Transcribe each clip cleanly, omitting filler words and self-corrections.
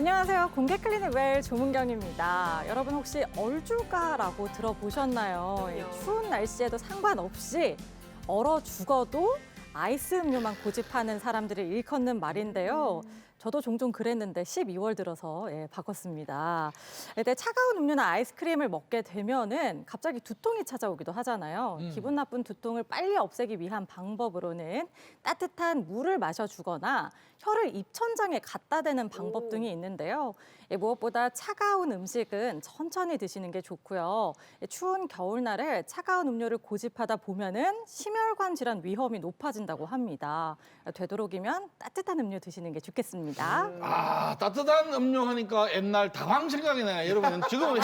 안녕하세요. 공개 클리닉 웰 조문경입니다. 여러분 혹시 얼죽아라고 들어보셨나요? 이 추운 날씨에도 상관없이 얼어 죽어도 아이스 음료만 고집하는 사람들을 일컫는 말인데요. 저도 종종 그랬는데 12월 들어서 바꿨습니다. 근데 차가운 음료나 아이스크림을 먹게 되면은 갑자기 두통이 찾아오기도 하잖아요. 기분 나쁜 두통을 빨리 없애기 위한 방법으로는 따뜻한 물을 마셔주거나 혀를 입천장에 갖다 대는 방법 등이 있는데요. 무엇보다 차가운 음식은 천천히 드시는 게 좋고요. 추운 겨울날에 차가운 음료를 고집하다 보면은 심혈관 질환 위험이 높아진다고 합니다. 되도록이면 따뜻한 음료 드시는 게 좋겠습니다. 아, 따뜻한 음료 하니까 옛날 다방 생각이 나요. 여러분, 지금은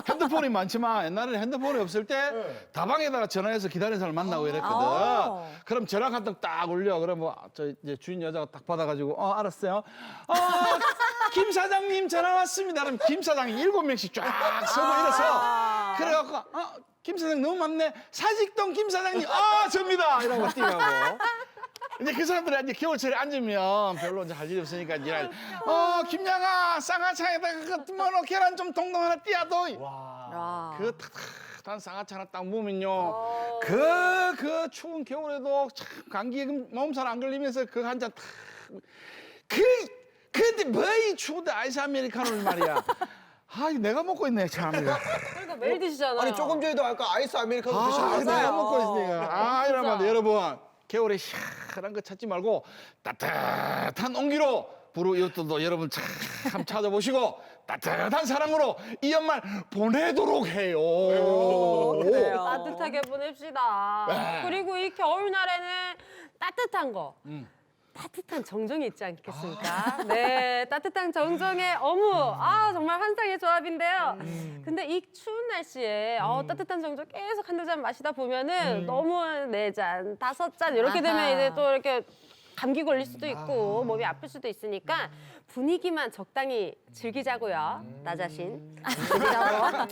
핸드폰이 많지만 옛날에는 핸드폰이 없을 때 다방에다가 전화해서 기다리는 사람을 만나고 이랬거든. 그럼 전화 카톡 딱 울려. 그럼 뭐, 이제 주인 여자가 딱 받아가지고, 알았어요. 김 사장님 전화 왔습니다. 그럼 김 사장이 7명씩 쫙 서고 이래서. 그래갖고, 김 사장님 너무 많네. 사직동 김 사장님, 접니다. 이러고 뛰어가고. 이제 그 사람들이 이제 겨울철에 앉으면 별로 이제 할 일이 없으니까 이제 김양아 쌍화차에다가 그 계란 좀 동동 하나 띄어도 그 따뜻한 쌍화차 하나 딱 먹으면요 그 추운 겨울에도 참 감기에 몸살 안 걸리면서 그 한 잔 탁 근데 뭐이 추운데 아이스 아메리카노를 말이야. 내가 먹고 있네 참 이거. 그러니까 매일 드시잖아요. 아니 조금 전에도 아까 아이스 아메리카노 드셨잖아요. 내가 먹고 있으니까. 이러면 여러분 겨울에 시원한 거 찾지 말고 따뜻한 온기로 부르 이웃들도 여러분 참 찾아보시고 따뜻한 사랑으로 이 연말 보내도록 해요. 따뜻하게 보냅시다. 네. 그리고 이 겨울날에는 따뜻한 거. 따뜻한 정종이 있지 않겠습니까? 네, 따뜻한 정종의 어묵. 정말 환상의 조합인데요. 근데 이 추운 날씨에 따뜻한 정종 계속 한두 잔 마시다 보면은 너무 4잔, 5잔 이렇게 되면 이제 또 이렇게 감기 걸릴 수도 있고 몸이 아플 수도 있으니까 분위기만 적당히 즐기자고요. 나 자신. 즐기자고.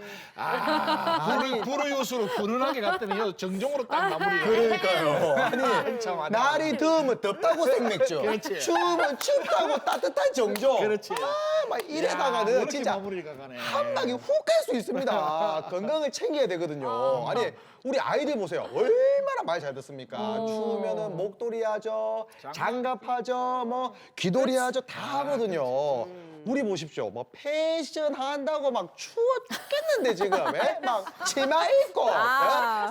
불우이웃으로 훈훈하게 갔더니 정종으로 딱 마무리가. 그러니까요. 아니 날이 더우면 덥다고 생맥주. 그렇지. 추우면 춥다고 따뜻한 정조. 그렇지. 막 이래다가는 이렇게 진짜 마무리가 가네. 한 방에 훅 갈 수 있습니다. 건강을 챙겨야 되거든요. 아니 우리 아이들 보세요. 얼마나 말 잘 듣습니까? 추우면은 목도리 하죠, 장갑 하죠, 뭐 귀도리 하죠, 다 하거든요. 우리 보십시오. 뭐 패션 한다고 막 추워 죽겠는데 지금 막 치마 입고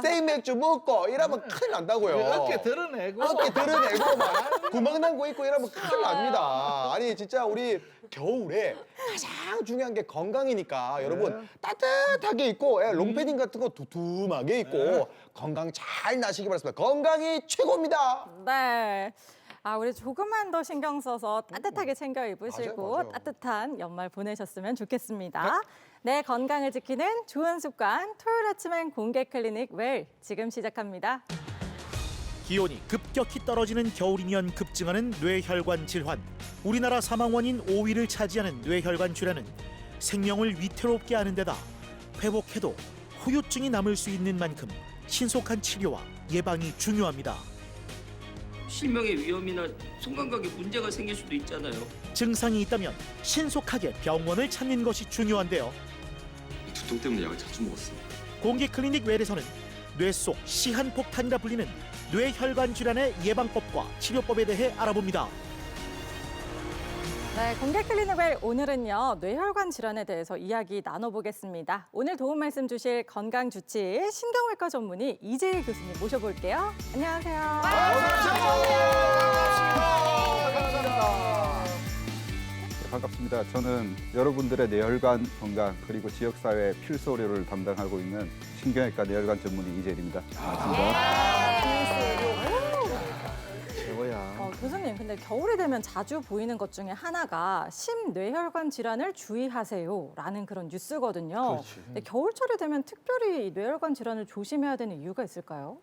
생맥주 먹고 이러면 큰일 난다고요. 어깨 드러내고. 어깨 드러내고 막 구멍 난 거 있고 이러면 큰일 납니다. 아니 진짜 우리 겨울에 가장 중요한 게 건강이니까 여러분 따뜻하게 입고 롱패딩 같은 거 두툼하게 입고 건강 잘 나시기 바랍니다. 건강이 최고입니다. 네. 우리 조금만 더 신경 써서 따뜻하게 챙겨 입으시고 맞아요. 따뜻한 연말 보내셨으면 좋겠습니다. 내 건강을 지키는 좋은 습관 토요일 아침엔 공개 클리닉 웰 지금 시작합니다. 기온이 급격히 떨어지는 겨울이면 급증하는 뇌혈관 질환. 우리나라 사망 원인 5위를 차지하는 뇌혈관 질환은 생명을 위태롭게 하는 데다 회복해도 후유증이 남을 수 있는 만큼 신속한 치료와 예방이 중요합니다. 실명의 위험이나 손감각에 문제가 생길 수도 있잖아요. 증상이 있다면 신속하게 병원을 찾는 것이 중요한데요. 두통 때문에 약을 자주 먹었어요. 공개 클리닉 웰에서는 뇌 속 시한폭탄이라 불리는 뇌혈관 질환의 예방법과 치료법에 대해 알아봅니다. 네, 공개 클리닉 웰 오늘은요 뇌혈관 질환에 대해서 이야기 나눠보겠습니다. 오늘 도움 말씀 주실 건강주치의 신경외과 전문의 이재일 교수님 모셔볼게요. 안녕하세요. 반갑습니다. 저는 여러분들의 뇌혈관 건강 그리고 지역사회 필수 의료를 담당하고 있는 신경외과 뇌혈관 전문의 이재일입니다. 교수님, 근데 겨울이 되면 자주 보이는 것 중에 하나가 심뇌혈관 질환을 주의하세요라는 그런 뉴스거든요. 근데 겨울철이 되면 특별히 뇌혈관 질환을 조심해야 되는 이유가 있을까요?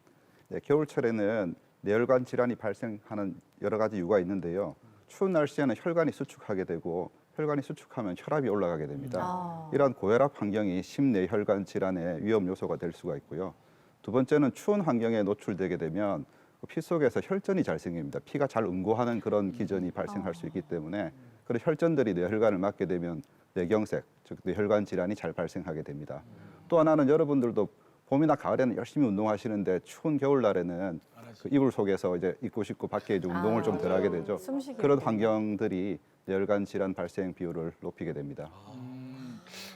네, 겨울철에는 뇌혈관 질환이 발생하는 여러 가지 이유가 있는데요. 추운 날씨에는 혈관이 수축하게 되고 혈관이 수축하면 혈압이 올라가게 됩니다. 이러한 고혈압 환경이 심뇌혈관 질환의 위험 요소가 될 수가 있고요. 두 번째는 추운 환경에 노출되게 되면 피 속에서 혈전이 잘 생깁니다. 피가 잘 응고하는 그런 기전이 발생할 수 있기 때문에 그런 혈전들이 뇌혈관을 맞게 되면 뇌경색, 즉 뇌혈관 질환이 잘 발생하게 됩니다. 또 하나는 여러분들도 봄이나 가을에는 열심히 운동하시는데 추운 겨울날에는 그 이불 속에서 이제 있고 싶고 밖에 이제 운동을 좀 덜하게 되죠. 숨쉬기 그런 힘들고. 환경들이 뇌혈관 질환 발생 비율을 높이게 됩니다.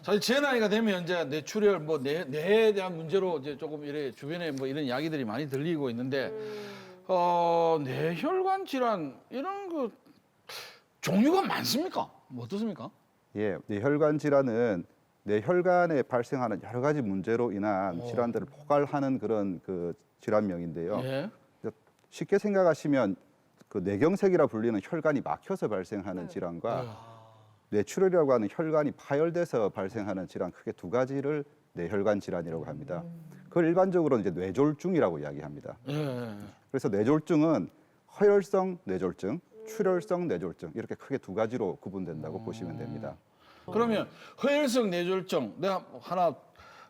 사실 제 나이가 되면 이제 뇌출혈 뭐 뇌에 대한 문제로 이제 조금 이래 주변에 뭐 이런 이야기들이 많이 들리고 있는데 뇌혈관 질환 이런 거 종류가 많습니까? 뭐 어떻습니까? 예, 뇌혈관 질환은 뇌혈관에 발생하는 여러 가지 문제로 인한 질환들을 포괄하는 그런 그 질환명인데요. 예. 쉽게 생각하시면 그 뇌경색이라 불리는 혈관이 막혀서 발생하는 질환과 뇌출혈이라고 하는 혈관이 파열돼서 발생하는 질환 크게 두 가지를 뇌혈관 질환이라고 합니다. 그걸 일반적으로 이제 뇌졸중이라고 이야기합니다. 예. 그래서 뇌졸중은 허혈성 뇌졸중, 출혈성 뇌졸중 이렇게 크게 두 가지로 구분된다고 보시면 됩니다. 그러면 허혈성 뇌졸중 내가 하나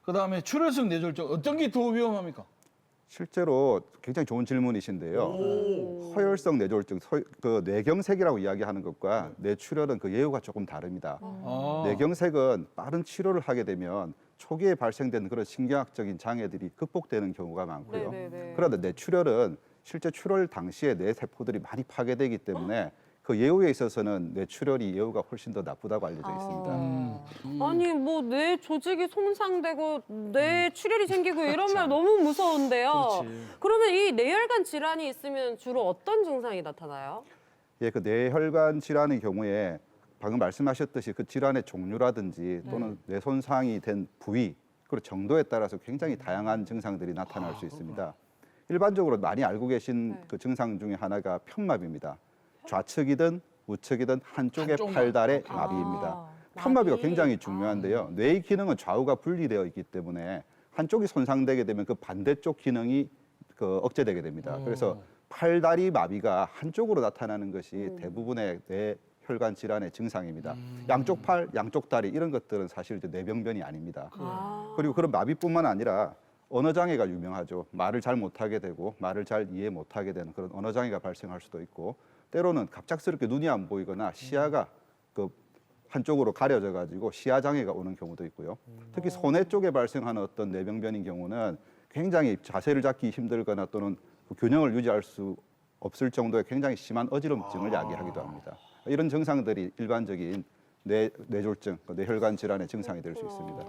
그다음에 출혈성 뇌졸중 어떤 게 더 위험합니까? 실제로 굉장히 좋은 질문이신데요. 허혈성 뇌졸중, 그 뇌경색이라고 이야기하는 것과 뇌출혈은 그 예후가 조금 다릅니다. 뇌경색은 빠른 치료를 하게 되면 초기에 발생된 그런 신경학적인 장애들이 극복되는 경우가 많고요. 네네네. 그런데 뇌출혈은 실제 출혈 당시에 뇌 세포들이 많이 파괴되기 때문에 그 예후에 있어서는 뇌출혈이 예후가 훨씬 더 나쁘다고 알려져 있습니다. 아니 뭐 뇌 조직이 손상되고 뇌 출혈이 생기고 이런 말 너무 무서운데요. 그러면 이 뇌혈관 질환이 있으면 주로 어떤 증상이 나타나요? 예, 그 뇌혈관 질환의 경우에 방금 말씀하셨듯이 그 질환의 종류라든지 또는 뇌 손상이 된 부위 그리고 정도에 따라서 굉장히 다양한 증상들이 나타날 수 있습니다. 일반적으로 많이 알고 계신 그 증상 중에 하나가 편마비입니다. 좌측이든 우측이든 한쪽의 한쪽만. 팔다리의 마비입니다. 편마비가 마비. 굉장히 중요한데요. 뇌의 기능은 좌우가 분리되어 있기 때문에 한쪽이 손상되게 되면 그 반대쪽 기능이 그 억제되게 됩니다. 그래서 팔다리 마비가 한쪽으로 나타나는 것이 대부분의 뇌혈관 질환의 증상입니다. 양쪽 팔, 양쪽 다리 이런 것들은 사실 이제 뇌병변이 아닙니다. 그리고 그런 마비뿐만 아니라 언어 장애가 유명하죠. 말을 잘 못하게 되고 말을 잘 이해 못하게 되는 그런 언어 장애가 발생할 수도 있고 때로는 갑작스럽게 눈이 안 보이거나 시야가 그 한쪽으로 가려져 가지고 시야 장애가 오는 경우도 있고요. 특히 손해 쪽에 발생하는 어떤 뇌병변인 경우는 굉장히 자세를 잡기 힘들거나 또는 그 균형을 유지할 수 없을 정도의 굉장히 심한 어지럼증을 야기하기도 합니다. 이런 증상들이 일반적인 뇌졸중, 뇌혈관 질환의 증상이 될 수 있습니다.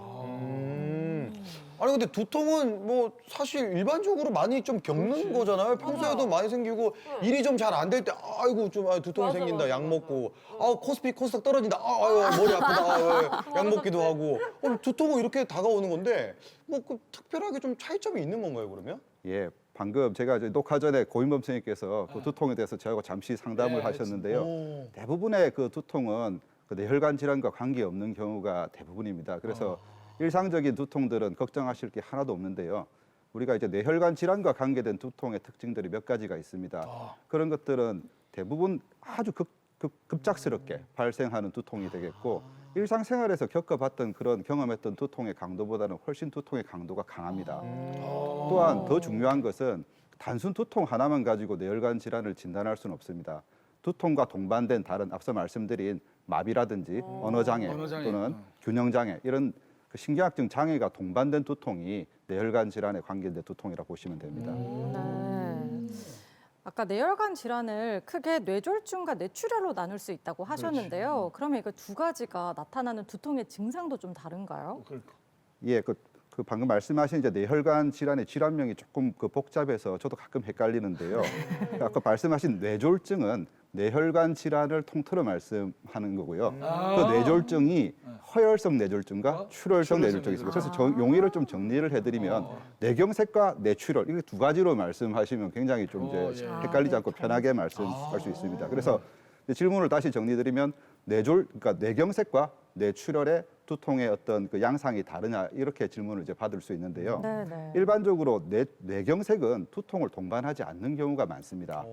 아니 근데 두통은 뭐 사실 일반적으로 많이 좀 겪는 거잖아요. 평소에도 많이 생기고 일이 좀 잘 안 될 때 아이고 좀 두통이 맞아, 생긴다 맞아, 약 먹고 코스피 코스닥 떨어진다 아유 머리 아프다 약 먹기도 하고 두통은 이렇게 다가오는 건데 뭐 그 특별하게 좀 차이점이 있는 건가요 그러면? 예, 방금 제가 이제 녹화 전에 고인범 선생님께서 그 두통에 대해서 저하고 잠시 상담을 하셨는데요. 대부분의 그 두통은 그 뇌혈관 질환과 관계없는 경우가 대부분입니다. 그래서 일상적인 두통들은 걱정하실 게 하나도 없는데요. 우리가 이제 뇌혈관 질환과 관계된 두통의 특징들이 몇 가지가 있습니다. 그런 것들은 대부분 아주 급작스럽게 발생하는 두통이 되겠고 일상생활에서 겪어봤던 그런 경험했던 두통의 강도보다는 훨씬 두통의 강도가 강합니다. 또한 더 중요한 것은 단순 두통 하나만 가지고 뇌혈관 질환을 진단할 수는 없습니다. 두통과 동반된 다른 앞서 말씀드린 마비라든지 언어장애 또는 균형장애 이런 그 신경학적 장애가 동반된 두통이 뇌혈관 질환에 관계된 두통이라고 보시면 됩니다. 네. 아까 뇌혈관 질환을 크게 뇌졸중과 뇌출혈로 나눌 수 있다고 하셨는데요. 그러면 이거 두 가지가 나타나는 두통의 증상도 좀 다른가요? 예, 그 방금 말씀하신 이제 뇌혈관 질환의 질환명이 조금 그 복잡해서 저도 가끔 헷갈리는데요. 아까 말씀하신 뇌졸중은 뇌혈관 질환을 통틀어 말씀하는 거고요. 그 뇌졸중이 허혈성 뇌졸중과 출혈성 뇌졸중이 있습니다. 그래서 용어를 좀 정리를 해드리면 뇌경색과 뇌출혈 이렇게 두 가지로 말씀하시면 굉장히 좀 이제 헷갈리지 않고 편하게 말씀할 수 있습니다. 그래서 질문을 다시 정리드리면 그러니까 뇌경색과 뇌출혈의 두통의 어떤 그 양상이 다르냐 이렇게 질문을 이제 받을 수 있는데요. 네네. 일반적으로 뇌경색은 두통을 동반하지 않는 경우가 많습니다.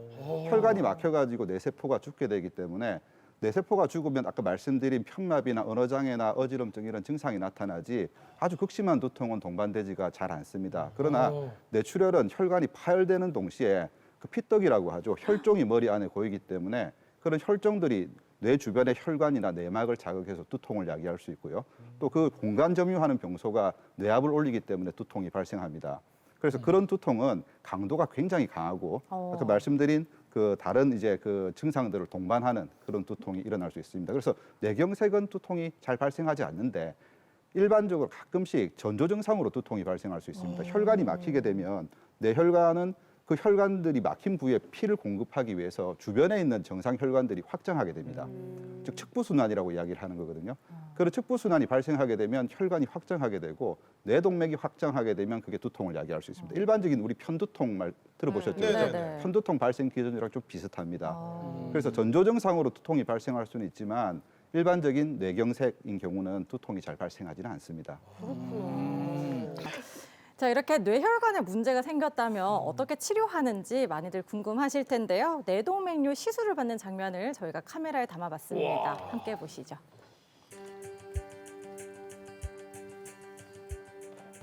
혈관이 막혀가지고 뇌세포가 죽게 되기 때문에 뇌세포가 죽으면 아까 말씀드린 편마비나 언어장애나 어지럼증 이런 증상이 나타나지 아주 극심한 두통은 동반되지가 잘 않습니다. 그러나 뇌출혈은 혈관이 파열되는 동시에 그 그 피떡이라고 하죠. 혈종이 머리 안에 고이기 때문에 그런 혈종들이 뇌 주변의 혈관이나 내막을 자극해서 두통을 야기할 수 있고요. 또 그 공간 점유하는 병소가 뇌압을 올리기 때문에 두통이 발생합니다. 그래서 그런 두통은 강도가 굉장히 강하고 아까 말씀드린 그 다른 이제 그 증상들을 동반하는 그런 두통이 일어날 수 있습니다. 그래서 뇌경색은 두통이 잘 발생하지 않는데 일반적으로 가끔씩 전조 증상으로 두통이 발생할 수 있습니다. 혈관이 막히게 되면 뇌혈관은 그 혈관들이 막힌 부위에 피를 공급하기 위해서 주변에 있는 정상 혈관들이 확장하게 됩니다. 즉 척부순환이라고 이야기를 하는 거거든요. 그런 척부순환이 발생하게 되면 혈관이 확장하게 되고 뇌동맥이 확장하게 되면 그게 두통을 야기할 수 있습니다. 일반적인 우리 편두통 말 들어보셨죠? 네. 편두통 발생 기준이랑 좀 비슷합니다. 그래서 전조 증상으로 두통이 발생할 수는 있지만 일반적인 뇌경색인 경우는 두통이 잘 발생하지는 않습니다. 자, 이렇게 뇌혈관에 문제가 생겼다면 어떻게 치료하는지 많이들 궁금하실 텐데요. 뇌동맥류 시술을 받는 장면을 저희가 카메라에 담아봤습니다. 함께 보시죠.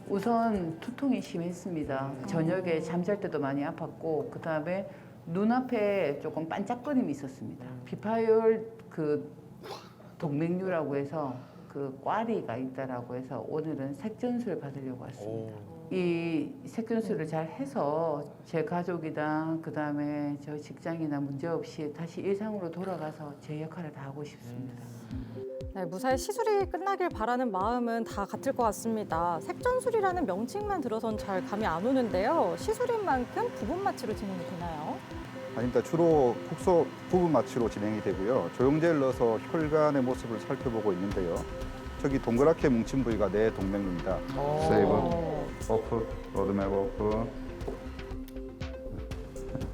우선 두통이 심했습니다. 저녁에 잠잘 때도 많이 아팠고 그다음에 눈앞에 조금 반짝거림이 있었습니다. 비파열 그 동맥류라고 해서 그 꽈리가 있다라고 해서 오늘은 색전수를 받으려고 왔습니다. 이 색전수를 잘 해서 제 가족이나 그다음에 저 직장이나 문제 없이 다시 일상으로 돌아가서 제 역할을 다 하고 싶습니다. 네, 무사히 시술이 끝나길 바라는 마음은 다 같을 것 같습니다. 색전술이라는 명칭만 들어선 잘 감이 안 오는데요. 시술인 만큼 부분 마취로 진행이 되나요? 아닙니다. 주로 국소 부분 마취로 진행이 되고요. 조영제를 넣어서 혈관의 모습을 살펴보고 있는데요. 저기 동그랗게 뭉친 부위가 뇌 동맥류입니다. 세이브, 오프, 로드맵 오프.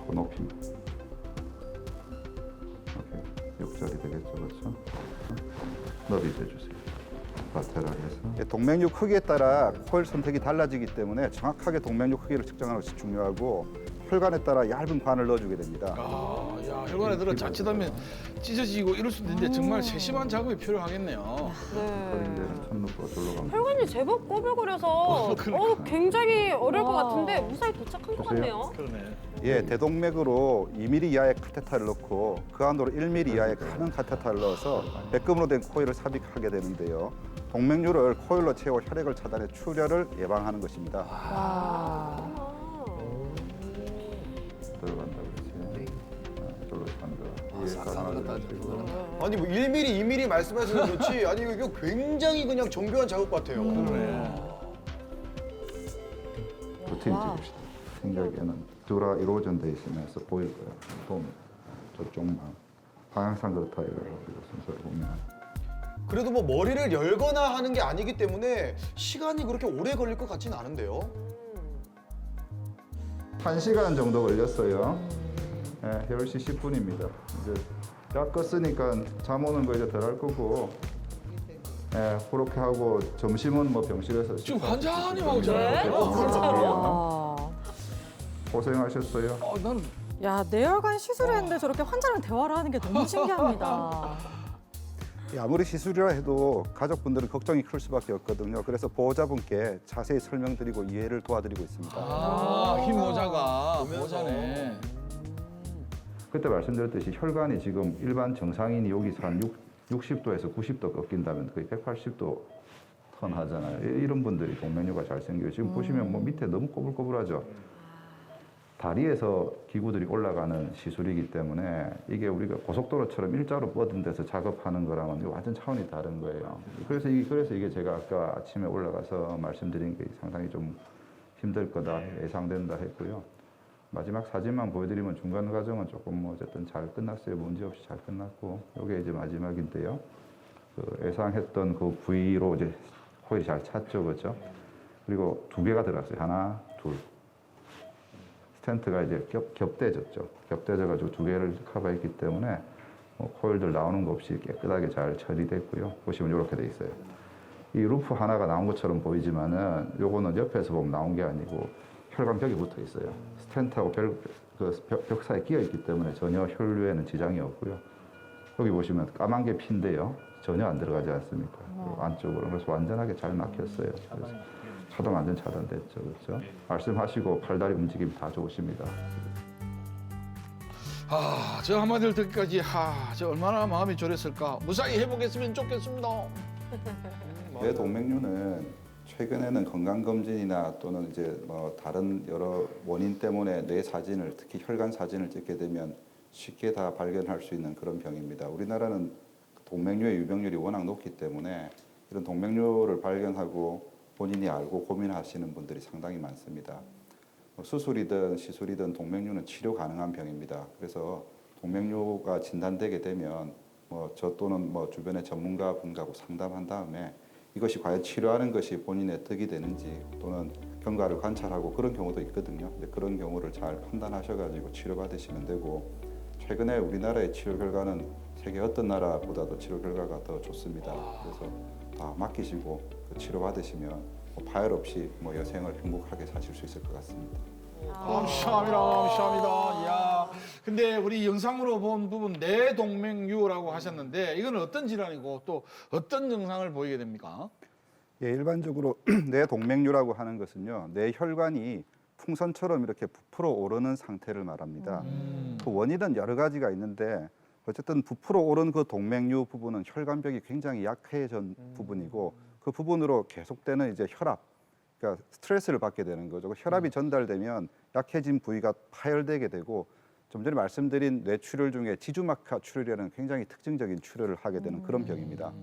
그 높입니다. 오케이. 6자리 되겠죠, 그렇죠? 너비 해주세요. 라테랄에서. 동맥류 크기에 따라 코일 선택이 달라지기 때문에 정확하게 동맥류 크기를 측정하는 것이 중요하고 혈관에 따라 얇은 관을 넣어주게 됩니다. 아, 야, 혈관에 들어 자칫하면 찢어지고 이럴 수도 있는데 정말 세심한 작업이 필요하겠네요. 이제는 천 넣고 절로 갑니다. 혈관이 제법 꼬불거려서 굉장히 어려울 것 같은데 무사히 도착한 것 같네요. 그러네. 예, 대동맥으로 2mm 이하의 카테터를 넣고 그 안으로 1mm 이하의 큰 카테터를 넣어서 백금으로 된 코일을 삽입하게 되는데요. 동맥류를 코일로 채워 혈액을 차단해 출혈을 예방하는 것입니다. 들어간다 그랬어요. 절로 간다. 아니 뭐 1mm, 2mm 말씀하시는 그렇지 아니 이거 굉장히 그냥 정교한 작업 같아요. 루틴 찍읍시다. 생각에는 듀라 이로전돼 있으면서 보일 거예요. 보면 저쪽만 방향상 그렇다 이거를 순서를 보면. 그래도 뭐 머리를 열거나 하는 게 아니기 때문에 시간이 그렇게 오래 걸릴 것 같지는 않은데요. 1시간 정도 걸렸어요. 네, 10시 10분입니다. 이제 약 껐으니까 잠 오는 거 이제 덜 할 거고. 네, 그렇게 하고 점심은 뭐 병실에서 지금 환자님 하고 있잖아요. 진짜로? 고생하셨어요. 나는 야, 뇌혈관 시술을 했는데 저렇게 환자랑 대화를 하는 게 너무 신기합니다. 아무리 시술이라 해도 가족분들은 걱정이 클 수밖에 없거든요. 그래서 보호자분께 자세히 설명드리고 이해를 도와드리고 있습니다. 흰 모자가 모자네. 그때 말씀드렸듯이 혈관이 지금 일반 정상인이 여기서 한 60도에서 90도 꺾인다면 거의 180도 턴 하잖아요. 이런 분들이 동맥류가 잘 생겨요. 지금 보시면 뭐 밑에 너무 꼬불꼬불하죠. 다리에서 기구들이 올라가는 시술이기 때문에 이게 우리가 고속도로처럼 일자로 뻗은 데서 작업하는 거랑은 완전 차원이 다른 거예요. 그래서 이게 제가 아까 아침에 올라가서 말씀드린 게 상당히 좀 힘들 거다, 예상된다 했고요. 마지막 사진만 보여드리면 중간 과정은 조금 뭐 어쨌든 잘 끝났어요. 문제 없이 잘 끝났고 이게 이제 마지막인데요. 그 예상했던 그 부위로 이제 코일이 잘 찼죠, 그렇죠? 그리고 2개가 들어갔어요. 하나, 둘. 스텐트가 이제 겹대졌죠. 겹대져가지고 2개를 커버했기 때문에 뭐 코일들 나오는 거 없이 깨끗하게 잘 처리됐고요. 보시면 이렇게 돼 있어요. 이 루프 하나가 나온 것처럼 보이지만은 요거는 옆에서 보면 나온 게 아니고 혈관벽에 붙어 있어요. 스텐트하고 벽 사이에 끼어 있기 때문에 전혀 혈류에는 지장이 없고요. 여기 보시면 까만 게 피인데요. 전혀 안 들어가지 않습니까? 안쪽으로. 그래서 완전하게 잘 막혔어요. 그래서 차동 완전 차단됐죠. 그렇죠? 말씀하시고 팔다리 움직임 다 좋으십니다. 저 한마디를 듣기까지 저 얼마나 마음이 졸였을까. 무사히 회복했으면 좋겠습니다. 뇌 동맥류는 최근에는 건강검진이나 또는 이제 뭐 다른 여러 원인 때문에 뇌 사진을, 특히 혈관 사진을 찍게 되면 쉽게 다 발견할 수 있는 그런 병입니다. 우리나라는 동맥류의 유병률이 워낙 높기 때문에 이런 동맥류를 발견하고 본인이 알고 고민하시는 분들이 상당히 많습니다. 수술이든 시술이든 동맥류는 치료 가능한 병입니다. 그래서 동맥류가 진단되게 되면 저 또는 주변의 전문가 분과하고 상담한 다음에 이것이 과연 치료하는 것이 본인의 득이 되는지 또는 경과를 관찰하고 그런 경우도 있거든요. 그런 경우를 잘 판단하셔가지고 치료받으시면 되고, 최근에 우리나라의 치료 결과는 세계 어떤 나라보다도 치료 결과가 더 좋습니다. 그래서 다 맡기시고 치료받으시면 파열 없이 여생을 행복하게 사실 수 있을 것 같습니다. 감사합니다. 이야. 근데 우리 영상으로 본 부분 뇌동맥류라고 하셨는데 이건 어떤 질환이고 또 어떤 증상을 보이게 됩니까? 예, 일반적으로 뇌동맥류라고 하는 것은요, 뇌 혈관이 풍선처럼 이렇게 부풀어 오르는 상태를 말합니다. 그 원인은 여러 가지가 있는데 어쨌든 부풀어 오른 그 동맥류 부분은 혈관벽이 굉장히 약해진 부분이고, 그 부분으로 계속되는 이제 혈압, 그러니까 스트레스를 받게 되는 거죠. 혈압이 전달되면 약해진 부위가 파열되게 되고, 좀 전에 말씀드린 뇌출혈 중에 지주막하 출혈이라는 굉장히 특징적인 출혈을 하게 되는 그런 병입니다.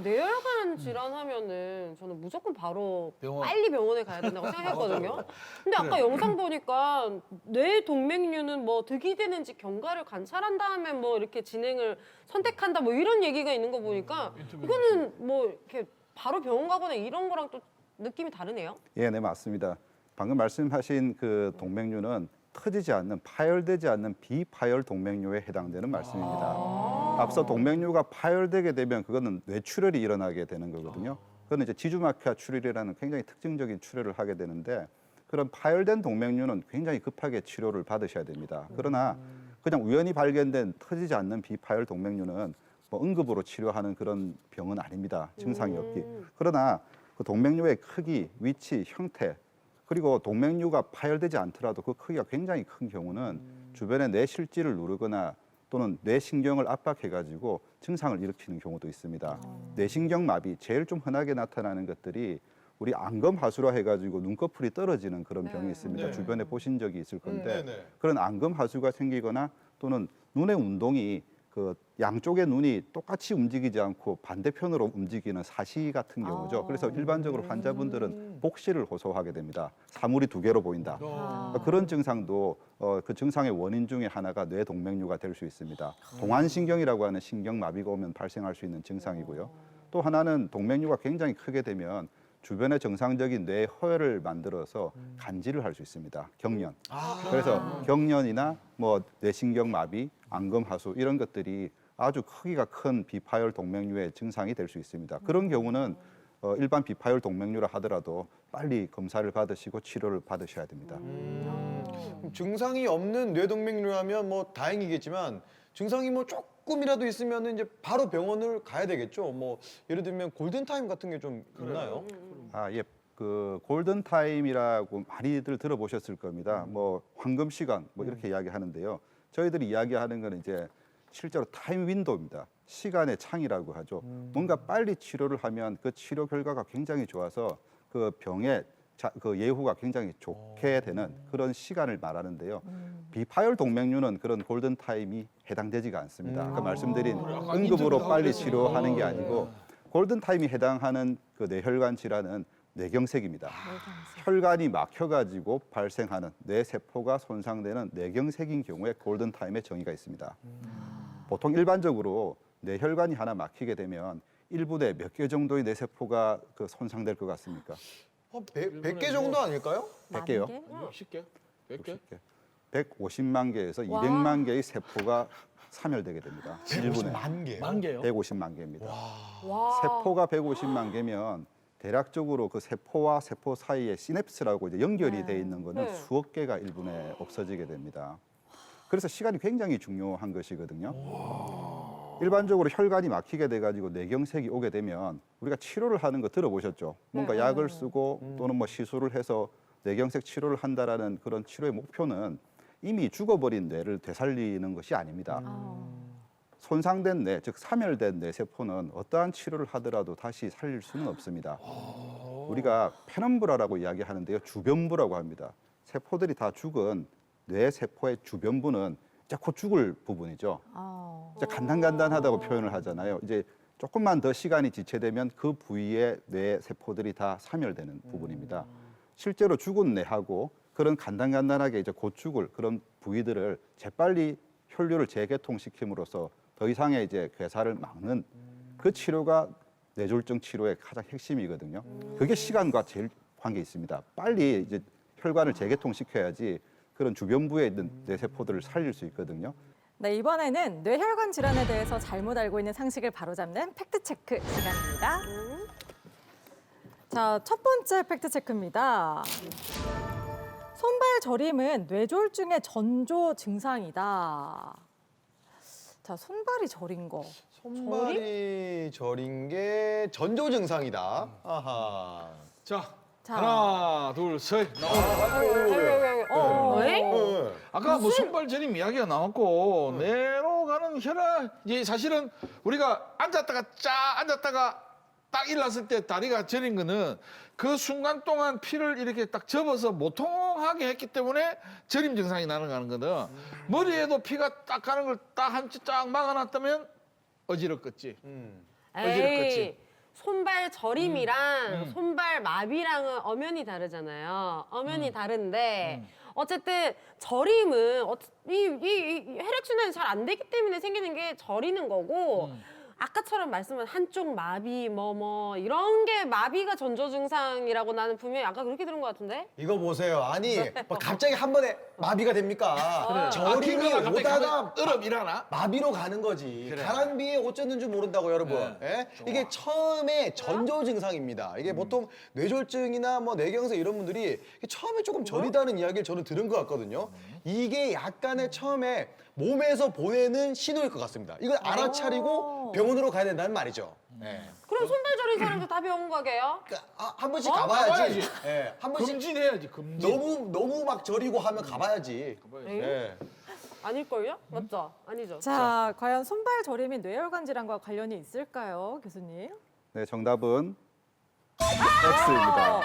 뇌혈관 질환하면은 저는 무조건 바로 병원. 빨리 병원에 가야 된다고 생각했거든요. 근데 아까 영상 보니까 뇌 동맥류는 득이 되는지 경과를 관찰한 다음에 이렇게 진행을 선택한다 이런 얘기가 있는 거 보니까 이거는 이렇게 바로 병원 가거나 이런 거랑 또 느낌이 다르네요. 예, 네, 맞습니다. 방금 말씀하신 그 동맥류는 터지지 않는, 파열되지 않는 비파열 동맥류에 해당되는 말씀입니다. 앞서 동맥류가 파열되게 되면 그거는 뇌출혈이 일어나게 되는 거거든요. 그거는 이제 지주막하 출혈이라는 굉장히 특징적인 출혈을 하게 되는데, 그런 파열된 동맥류는 굉장히 급하게 치료를 받으셔야 됩니다. 그러나 그냥 우연히 발견된 터지지 않는 비파열 동맥류는 응급으로 치료하는 그런 병은 아닙니다. 증상이 없기. 그러나 그 동맥류의 크기, 위치, 형태, 그리고 동맥류가 파열되지 않더라도 그 크기가 굉장히 큰 경우는 주변의 뇌실지를 누르거나 또는 뇌신경을 압박해가지고 증상을 일으키는 경우도 있습니다. 뇌신경마비, 제일 좀 흔하게 나타나는 것들이 우리 안검하수라 해가지고 눈꺼풀이 떨어지는 그런 병이 있습니다. 주변에 보신 적이 있을 건데 그런 안검하수가 생기거나 또는 눈의 운동이 그 양쪽의 눈이 똑같이 움직이지 않고 반대편으로 움직이는 사시 같은 경우죠. 그래서 일반적으로 환자분들은 복시를 호소하게 됩니다. 사물이 두 개로 보인다. 그런 증상도 그 증상의 원인 중에 하나가 뇌동맥류가 될 수 있습니다. 동안신경이라고 하는 신경마비가 오면 발생할 수 있는 증상이고요. 또 하나는 동맥류가 굉장히 크게 되면 주변에 정상적인 뇌 허혈을 만들어서 간질을 할 수 있습니다. 경련. 그래서 경련이나 뇌신경마비, 안검하수 이런 것들이 아주 크기가 큰 비파열 동맥류의 증상이 될 수 있습니다. 그런 경우는 일반 비파열 동맥류라 하더라도 빨리 검사를 받으시고 치료를 받으셔야 됩니다. 증상이 없는 뇌동맥류하면 다행이겠지만 증상이 조금이라도 있으면 이제 바로 병원을 가야 되겠죠. 예를 들면 골든타임 같은 게 좀 있나요? 예. 그 골든타임이라고 많이들 들어보셨을 겁니다. 황금 시간 이렇게 이야기하는데요. 저희들이 이야기하는 거는 이제 실제로 타임 윈도우입니다. 시간의 창이라고 하죠. 뭔가 빨리 치료를 하면 그 치료 결과가 굉장히 좋아서 그 병의 그 예후가 굉장히 좋게 되는 그런 시간을 말하는데요. 비파열 동맥류는 그런 골든타임이 해당되지가 않습니다. 아까 말씀드린 응급으로 빨리 치료하는 게 아니고 골든타임이 해당하는 그 뇌혈관 질환은 뇌경색입니다. 혈관이 막혀가지고 발생하는 뇌세포가 손상되는 뇌경색인 경우에 골든타임의 정의가 있습니다. 보통 일반적으로 뇌혈관이 하나 막히게 되면 1분에 몇 개 정도의 뇌세포가 손상될 것 같습니까? 100개 정도 아닐까요? 100개요? 60개? 100개? 150만 개에서 200만 개의 세포가 사멸되게 됩니다. 150만 개. 만 개요? 150만 개입니다. 와. 세포가 150만 개면 대략적으로 그 세포와 세포 사이에 시냅스라고 이제 연결이 돼 있는 거는 수억 개가 1분에 없어지게 됩니다. 그래서 시간이 굉장히 중요한 것이거든요. 일반적으로 혈관이 막히게 돼가지고 뇌경색이 오게 되면 우리가 치료를 하는 거 들어보셨죠? 뭔가 약을 쓰고 또는 시술을 해서 뇌경색 치료를 한다라는 그런 치료의 목표는 이미 죽어버린 뇌를 되살리는 것이 아닙니다. 손상된 뇌, 즉 사멸된 뇌세포는 어떠한 치료를 하더라도 다시 살릴 수는 없습니다. 우리가 페넘브라라고 이야기하는데요. 주변부라고 합니다. 세포들이 다 죽은 뇌세포의 주변부는 이제 곧 죽을 부분이죠. 이제 간단하다고 표현을 하잖아요. 이제 조금만 더 시간이 지체되면 그 부위의 뇌세포들이 다 사멸되는 부분입니다. 실제로 죽은 뇌하고 그런 간단하게 이제 곧 죽을 그런 부위들을 재빨리 혈류를 재개통시킴으로써 더 이상의 이제 괴사를 막는 그 치료가 뇌졸중 치료의 가장 핵심이거든요. 그게 시간과 제일 관계 있습니다. 빨리 이제 혈관을 재개통시켜야지 그런 주변부에 있는 뇌세포들을 살릴 수 있거든요. 네, 이번에는 뇌혈관 질환에 대해서 잘못 알고 있는 상식을 바로잡는 팩트체크 시간입니다. 자, 첫 번째 팩트체크입니다. 손발 저림은 뇌졸중의 전조 증상이다. 자, 손발이 저린 거. 손발이 저린 게 전조 증상이다. 아하. 자, 자. 하나, 둘, 셋. 아까 뭐 손발 저림 이야기가 나왔고 뇌로 가는 혈압 이제 사실은 우리가 앉았다가 딱 일어났을 때 다리가 저린 거는 그 순간 동안 피를 이렇게 딱 접어서 못 통하게 했기 때문에 저림 증상이 나는 거거든. 머리에도 피가 딱 가는 걸 딱 한 쫙 막아놨다면 어지럽겠지. 에이, 손발 저림이랑 손발 마비랑은 엄연히 다르잖아요. 엄연히 다른데 어쨌든 저림은 이 혈액순환이 잘 안 되기 때문에 생기는 게 저리는 거고 아까처럼 말씀한 한쪽 마비 뭐 이런 게 마비가 전조 증상이라고 나는 분명히 아까 그렇게 들은 것 같은데? 이거 보세요. 아니 뭐 갑자기 한 번에 마비가 됩니까? 저림이 오다가 일어나? 마비로 가는 거지. 가랑비에 어쩌는 줄 모른다고 여러분. 예? 이게 처음에 전조 증상입니다. 이게 보통 뇌졸중이나 뭐 뇌경색 이런 분들이 처음에 조금 저리다는 이야기를 저는 들은 것 같거든요. 이게 약간의 처음에 몸에서 보내는 신호일 것 같습니다. 이걸 알아차리고 병원으로 가야 된다는 말이죠. 예. 그럼 손발 저린 사람들 다 병원 가게요? 그러니까 한 번씩 가봐야지. 예, 한 번씩 금진해야지, 금진. 너무 막 저리고 하면 가봐야지. 예. 아닐걸요? 맞죠? 아니죠? 자, 과연 손발 저림이 뇌혈관 질환과 관련이 있을까요, 교수님? 네, 정답은 X입니다.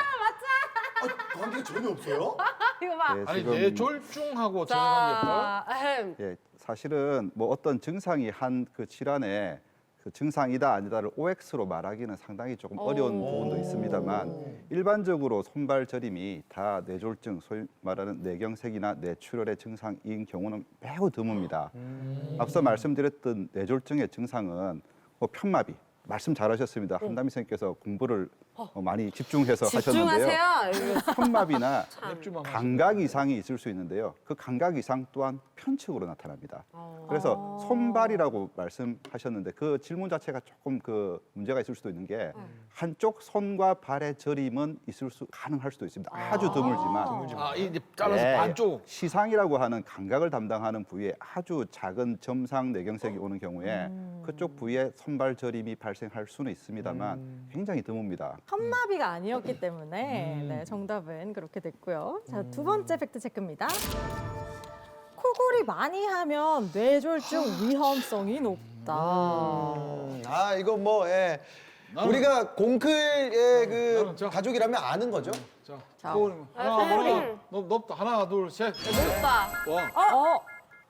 관계 전혀 없어요? 이거 봐. 네, 아니 지금 뇌졸중하고 정상관계가 자, 예, 사실은 뭐 어떤 증상이 한 그 질환의 그 증상이다 아니다를 OX로 말하기는 상당히 조금 어려운 부분도 있습니다만 일반적으로 손발 저림이 다 뇌졸중, 소위 말하는 뇌경색이나 뇌출혈의 증상인 경우는 매우 드뭅니다. 앞서 말씀드렸던 뇌졸중의 증상은 뭐 편마비, 말씀 잘하셨습니다. 한다미 선생님께서 공부를 많이 집중해서 하셨는데요. 집중하세요. 편마비나 맥주만 감각 이상이 있을 수 있는데요. 그 감각 이상 또한 편측으로 나타납니다. 그래서 손발이라고 말씀하셨는데 그 질문 자체가 조금 그 문제가 있을 수도 있는 게 한쪽 손과 발의 저림은 가능할 수도 있습니다. 아주 드물지만 이제 잘라서 네, 반쪽. 시상이라고 하는 감각을 담당하는 부위에 아주 작은 점상 뇌경색이 오는 경우에 그쪽 부위에 손발 저림이 발생할 수는 있습니다만 굉장히 드뭅니다. 편마비가 아니었기 때문에 네, 정답은 그렇게 됐고요. 자, 두 번째 팩트 체크입니다. 코골이 많이 하면 뇌졸중 위험성이 높다. 이거 뭐 우리가 공클의 그 가족이라면 아는 거죠. 자, 하나, 높다. 하나, 둘, 셋. 오빠. 와.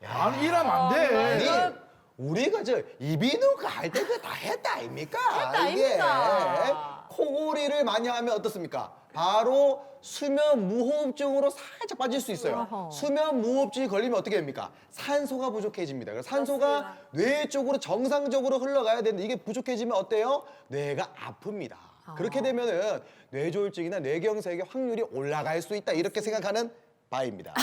아니, 이러면 안 돼. 아니, 우리가 이비인후과 할 때 그 다 했다 아닙니까? 아닙니까? 코골이를 많이 하면 어떻습니까? 바로 수면 무호흡증으로 살짝 빠질 수 있어요. 어허. 수면 무호흡증이 걸리면 어떻게 됩니까? 산소가 부족해집니다. 그래서 산소가 뇌 쪽으로 정상적으로 흘러가야 되는데 이게 부족해지면 어때요? 뇌가 아픕니다. 그렇게 되면은 뇌졸중이나 뇌경색의 확률이 올라갈 수 있다. 이렇게 생각하는 바입니다.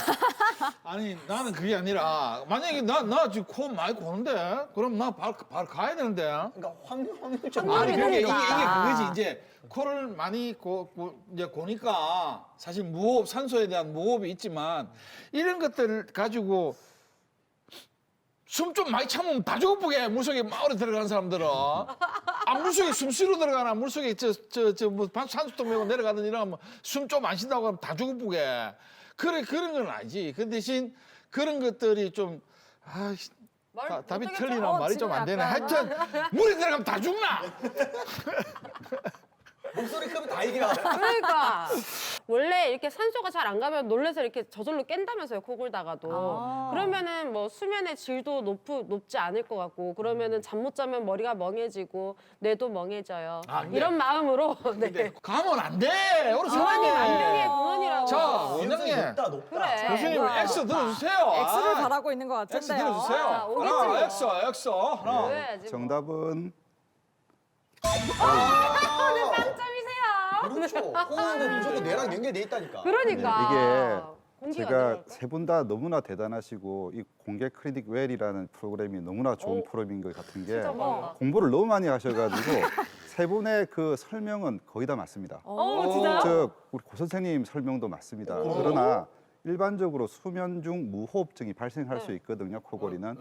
아니, 나는 그게 아니라 만약에 나 지금 코 많이 고는데 그럼 나 바로 가야 되는데. 그러니까 확률 좀 아니, 그게 이게 그러니까. 그거지. 이제 코를 많이 이제 고니까 사실 무호흡, 산소에 대한 무호흡이 있지만 이런 것들을 가지고 숨 좀 많이 참으면 다 죽어보게 물속에 마을에 들어가는 사람들은 물속에 숨 쉬러 들어가나 물속에 뭐 산소통 메고 내려가든 이러면 숨 좀 안 쉰다고 하면 다 죽어보게 그런 건 아니지. 그 대신 그런 것들이 좀 답이 못하겠죠? 틀리나 말이 좀 안 되네. 하여튼 물에 들어가면 다 죽나? 목소리 크면 다 얘기가. 그러니까 원래 이렇게 산소가 잘 안 가면 놀래서 이렇게 저절로 깬다면서요, 코 골다가도. 그러면은 뭐 수면의 질도 높지 않을 것 같고, 그러면은 잠 못 자면 머리가 멍해지고 뇌도 멍해져요. 이런 마음으로 네. 가면 안 돼. 우리 주원이 사장님. 만병의 근원이라고. 자, 원장님. 높다. 그래. 교수님 뭐야. 엑소 들어주세요. X를 아, 바라고 있는 것 엑소 같은데요. 들어주세요. 자, 오겠죠. 하나, 엑소. 하나. 보여야지 뭐. 정답은 빵점이세요. 그렇죠. 호흡은 무조건 뇌랑 연결돼 있다니까. 그러니까. 이게 공기가 제가 들어갈까? 세 분 다 너무나 대단하시고 이 공개 클리닉 웰이라는 프로그램이 너무나 좋은 프로그램인 것 같은 게 진짜 많다. 공부를 너무 많이 하셔가지고 세 분의 그 설명은 거의 다 맞습니다. 진짜요? 즉 우리 고 선생님 설명도 맞습니다. 그러나 일반적으로 수면 중 무호흡증이 발생할 수 있거든요. 코골이는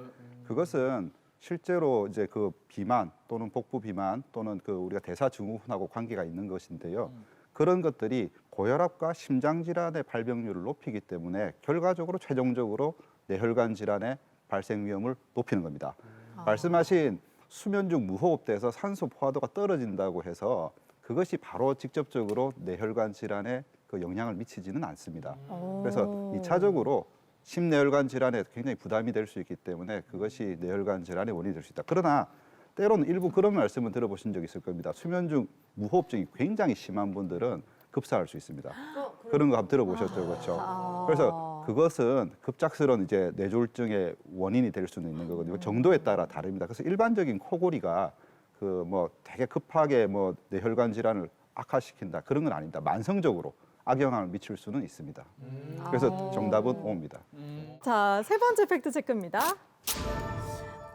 그것은 실제로 이제 그 비만 또는 복부 비만 또는 그 우리가 대사 증후군하고 관계가 있는 것인데요. 그런 것들이 고혈압과 심장 질환의 발병률을 높이기 때문에 결과적으로 최종적으로 뇌혈관 질환의 발생 위험을 높이는 겁니다. 말씀하신 수면 중 무호흡돼서 산소 포화도가 떨어진다고 해서 그것이 바로 직접적으로 뇌혈관 질환에 그 영향을 미치지는 않습니다. 그래서 2차적으로 심뇌혈관 질환에 굉장히 부담이 될 수 있기 때문에 그것이 뇌혈관 질환의 원인이 될 수 있다. 그러나 때로는 일부 그런 말씀을 들어보신 적이 있을 겁니다. 수면 중 무호흡증이 굉장히 심한 분들은 급사할 수 있습니다. 그런 거 한번 들어보셨죠, 그렇죠? 그래서 그것은 급작스러운 이제 뇌졸중의 원인이 될 수는 있는 거거든요. 정도에 따라 다릅니다. 그래서 일반적인 코골이가 그 뭐 되게 급하게 뭐 뇌혈관 질환을 악화시킨다 그런 건 아닙니다. 만성적으로 악영향을 미칠 수는 있습니다. 그래서 정답은 O입니다. 자, 세 번째 팩트 체크입니다.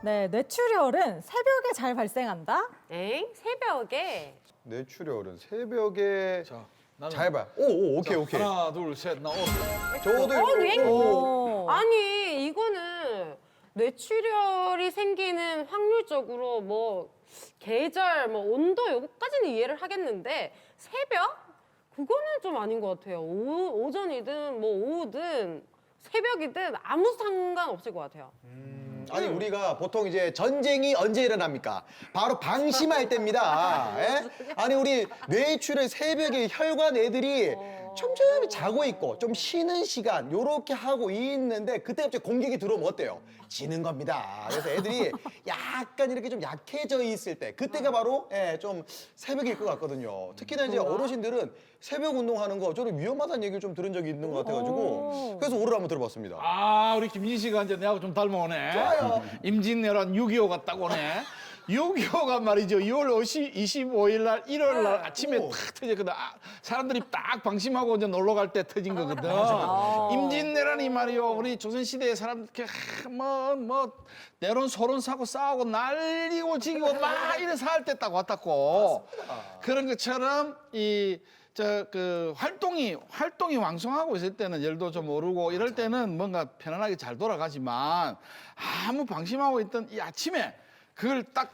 네, 뇌출혈은 새벽에 잘 발생한다. 엥? 새벽에. 뇌출혈은 새벽에 자, 나는 잘 봐. 오케이. 하나, 둘, 셋, 나 오늘. 저도 아니 이거는 뇌출혈이 생기는 확률적으로 뭐 계절, 뭐 온도 요거까지는 이해를 하겠는데 새벽? 그거는 좀 아닌 것 같아요. 오전이든 뭐 오후든 새벽이든 아무 상관없을 것 같아요. 아니 우리가 보통 이제 전쟁이 언제 일어납니까? 바로 방심할 때입니다. 예? 아니 우리 뇌출혈 새벽에 혈관 애들이 촘촘히 자고 있고 좀 쉬는 시간 요렇게 하고 있는데 그때 갑자기 공격이 들어오면 어때요? 지는 겁니다. 그래서 애들이 약간 이렇게 좀 약해져 있을 때 그때가 바로 좀 새벽일 것 같거든요. 특히나 이제 어르신들은 새벽 운동하는 거 저는 위험하다는 얘기를 좀 들은 적이 있는 것 같아가지고 그래서 오를 한번 들어봤습니다. 아, 우리 김진 씨가 이제 내하고 좀 닮아오네. 좋아요. 임진왜란 6.25 같다고 오네. 6.25가 말이죠. 2월 25일 날, 1월 날 아침에 탁 터졌거든. 사람들이 딱 방심하고 이제 놀러 갈 때 터진 거거든. 임진왜란이 말이요. 우리 조선시대에 사람들 이렇게 내론 소론 사고 싸우고 날리고 지고 막 이래서 할 때 딱 왔다고. 그런 것처럼 활동이 왕성하고 있을 때는 열도 좀 오르고 이럴 때는 뭔가 편안하게 잘 돌아가지만 아무 방심하고 있던 이 아침에 그걸 딱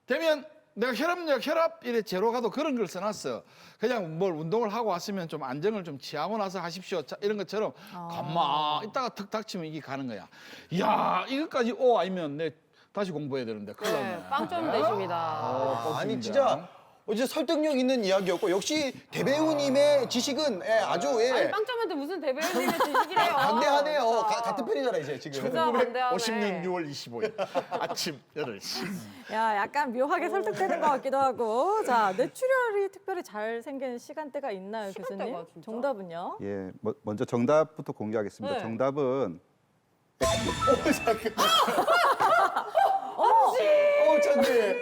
되면 내가 혈압 이래 제로 가도 그런 걸 써놨어. 그냥 뭘 운동을 하고 왔으면 좀 안정을 좀 취하고 나서 하십시오. 자, 이런 것처럼 가만 있다가 턱 닥치면 이게 가는 거야. 이야, 이것까지 아니면 내 다시 공부해야 되는데 큰일 났네. 네, 빵점 되십니다. 아니 진짜 어제 설득력 있는 이야기였고 역시 대배우님의 지식은 아주 아니 빵점한테 무슨 대배우님의 지식이래요. 반대하네요. 같은 편이잖아요 이제 지금. 진짜 반대하네. 50년 6월 25일 아침 8시. 야, 약간 묘하게 설득되는 것 같기도 하고. 자, 뇌출혈이 특별히 잘 생기는 시간대가 있나요, 교수님? 시간대가 진짜? 정답은요? 예, 먼저 정답부터 공개하겠습니다. 네. 정답은 천재.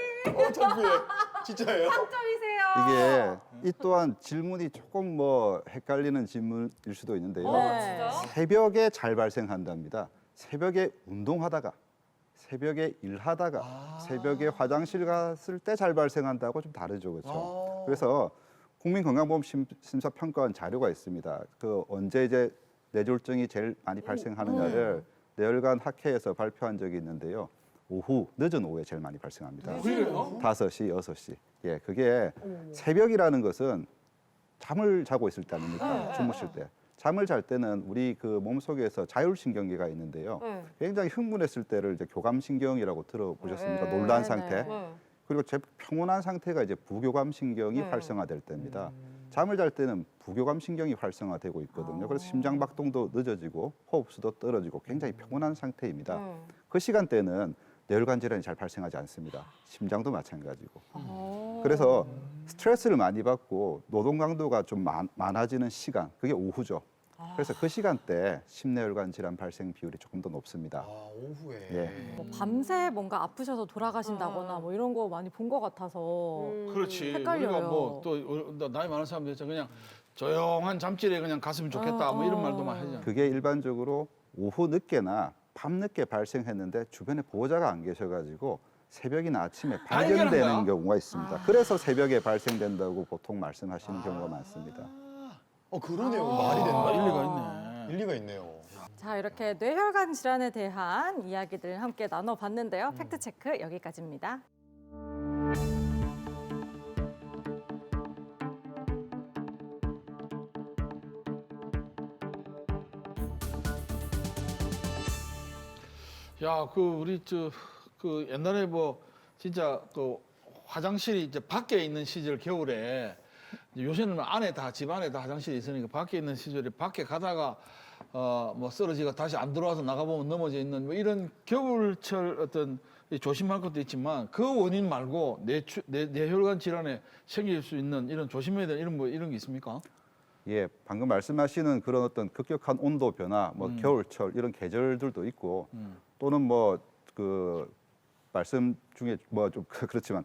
진짜예요? 빵점이세요. 이게 이 또한 질문이 조금 뭐 헷갈리는 질문일 수도 있는데요. 네. 진짜? 새벽에 잘 발생한답니다. 새벽에 운동하다가, 새벽에 일하다가, 새벽에 화장실 갔을 때 잘 발생한다고 좀 다르죠, 그렇죠? 그래서 국민건강보험심사평가원 자료가 있습니다. 그 언제 이제 뇌졸중이 제일 많이 발생하느냐를 뇌혈관 학회에서 발표한 적이 있는데요. 늦은 오후에 제일 많이 발생합니다. 그래요? 5시, 6시. 예, 그게 새벽이라는 것은 잠을 자고 있을 때 아닙니까? 주무실 때. 잠을 잘 때는 우리 그 몸속에서 자율신경계가 있는데요. 네. 굉장히 흥분했을 때를 이제 교감신경이라고 들어보셨습니까? 네. 놀란 네, 상태. 네. 그리고 평온한 상태가 이제 부교감신경이 네. 활성화될 때입니다. 잠을 잘 때는 부교감신경이 활성화되고 있거든요. 그래서 심장 박동도 늦어지고 호흡수도 떨어지고 굉장히 평온한 상태입니다. 그 시간대는 뇌혈관 질환이 잘 발생하지 않습니다. 심장도 마찬가지고. 그래서 스트레스를 많이 받고 노동 강도가 좀 많아지는 시간, 그게 오후죠. 그래서 그 시간대 심뇌혈관 질환 발생 비율이 조금 더 높습니다. 아, 오후에. 예. 뭐 밤새 뭔가 아프셔서 돌아가신다거나 뭐 이런 거 많이 본 것 같아서 그렇지. 헷갈려요. 우리가 뭐 또 나이 많은 사람들 있잖아. 그냥 조용한 잠질에 그냥 갔으면 좋겠다. 뭐 이런 말도 많이 하잖아. 그게 일반적으로 오후 늦게나 밤 늦게 발생했는데 주변에 보호자가 안 계셔가지고 새벽이나 아침에 발견한 발견되는 거야? 경우가 있습니다. 그래서 새벽에 발생된다고 보통 말씀하시는 경우가 많습니다. 그러네요. 말이 된다. 일리가 있네. 일리가 있네요. 자, 이렇게 뇌혈관 질환에 대한 이야기들 함께 나눠봤는데요. 팩트체크 여기까지입니다. 야, 그 우리 그 옛날에 뭐 진짜 그 화장실이 이제 밖에 있는 시절 겨울에 요새는 안에 다 집 안에 다 화장실이 있으니까 밖에 있는 시절에 밖에 가다가 뭐 쓰러지가 다시 안 들어와서 나가보면 넘어져 있는 뭐 이런 겨울철 어떤 조심할 것도 있지만 그 원인 말고 뇌혈관 질환에 생길 수 있는 이런 조심해야 될 이런 게 있습니까? 예, 방금 말씀하시는 그런 어떤 급격한 온도 변화, 뭐 겨울철 이런 계절들도 있고 또는 뭐 그 말씀 중에 뭐 좀 그렇지만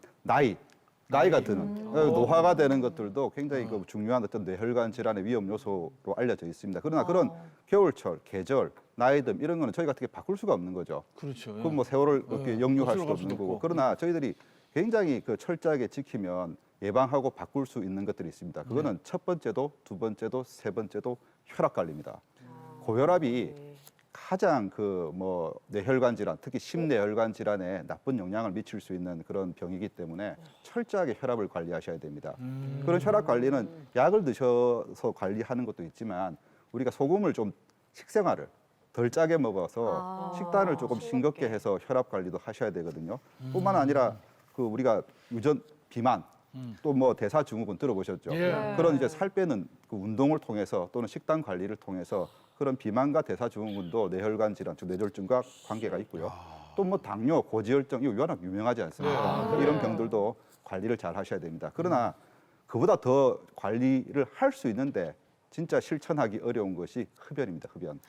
나이가 드는 노화가 되는 것들도 굉장히 그 중요한 어떤 뇌혈관 질환의 위험 요소로 알려져 있습니다. 그러나 그런 겨울철, 계절, 나이듦 이런 거는 저희가 어떻게 바꿀 수가 없는 거죠. 그렇죠. 그건 뭐 세월을 이렇게 역류할 거슬러 수도 갈 수도 없는 거고. 없고. 그러나 저희들이 굉장히 그 철저하게 지키면 예방하고 바꿀 수 있는 것들이 있습니다. 그거는 첫 번째도, 두 번째도, 세 번째도 혈압 관리입니다. 고혈압이 가장 그 뭐 뇌혈관 질환, 특히 심뇌혈관 질환에 나쁜 영향을 미칠 수 있는 그런 병이기 때문에 철저하게 혈압을 관리하셔야 됩니다. 그런 혈압 관리는 약을 드셔서 관리하는 것도 있지만 우리가 소금을 좀 식생활을 덜 짜게 먹어서 식단을 조금 싱겁게 해서 혈압 관리도 하셔야 되거든요. 뿐만 아니라 그 우리가 유전 비만 또 뭐 대사증후군 들어보셨죠? 예. 그런 이제 살 빼는 그 운동을 통해서 또는 식단 관리를 통해서 그런 비만과 대사증후군도 뇌혈관 질환, 즉 뇌졸중과 관계가 있고요. 또 뭐 당뇨, 고지혈증 이거 워낙 유명하지 않습니까? 이런 병들도 관리를 잘 하셔야 됩니다. 그러나 그보다 더 관리를 할 수 있는데 진짜 실천하기 어려운 것이 흡연입니다. 흡연.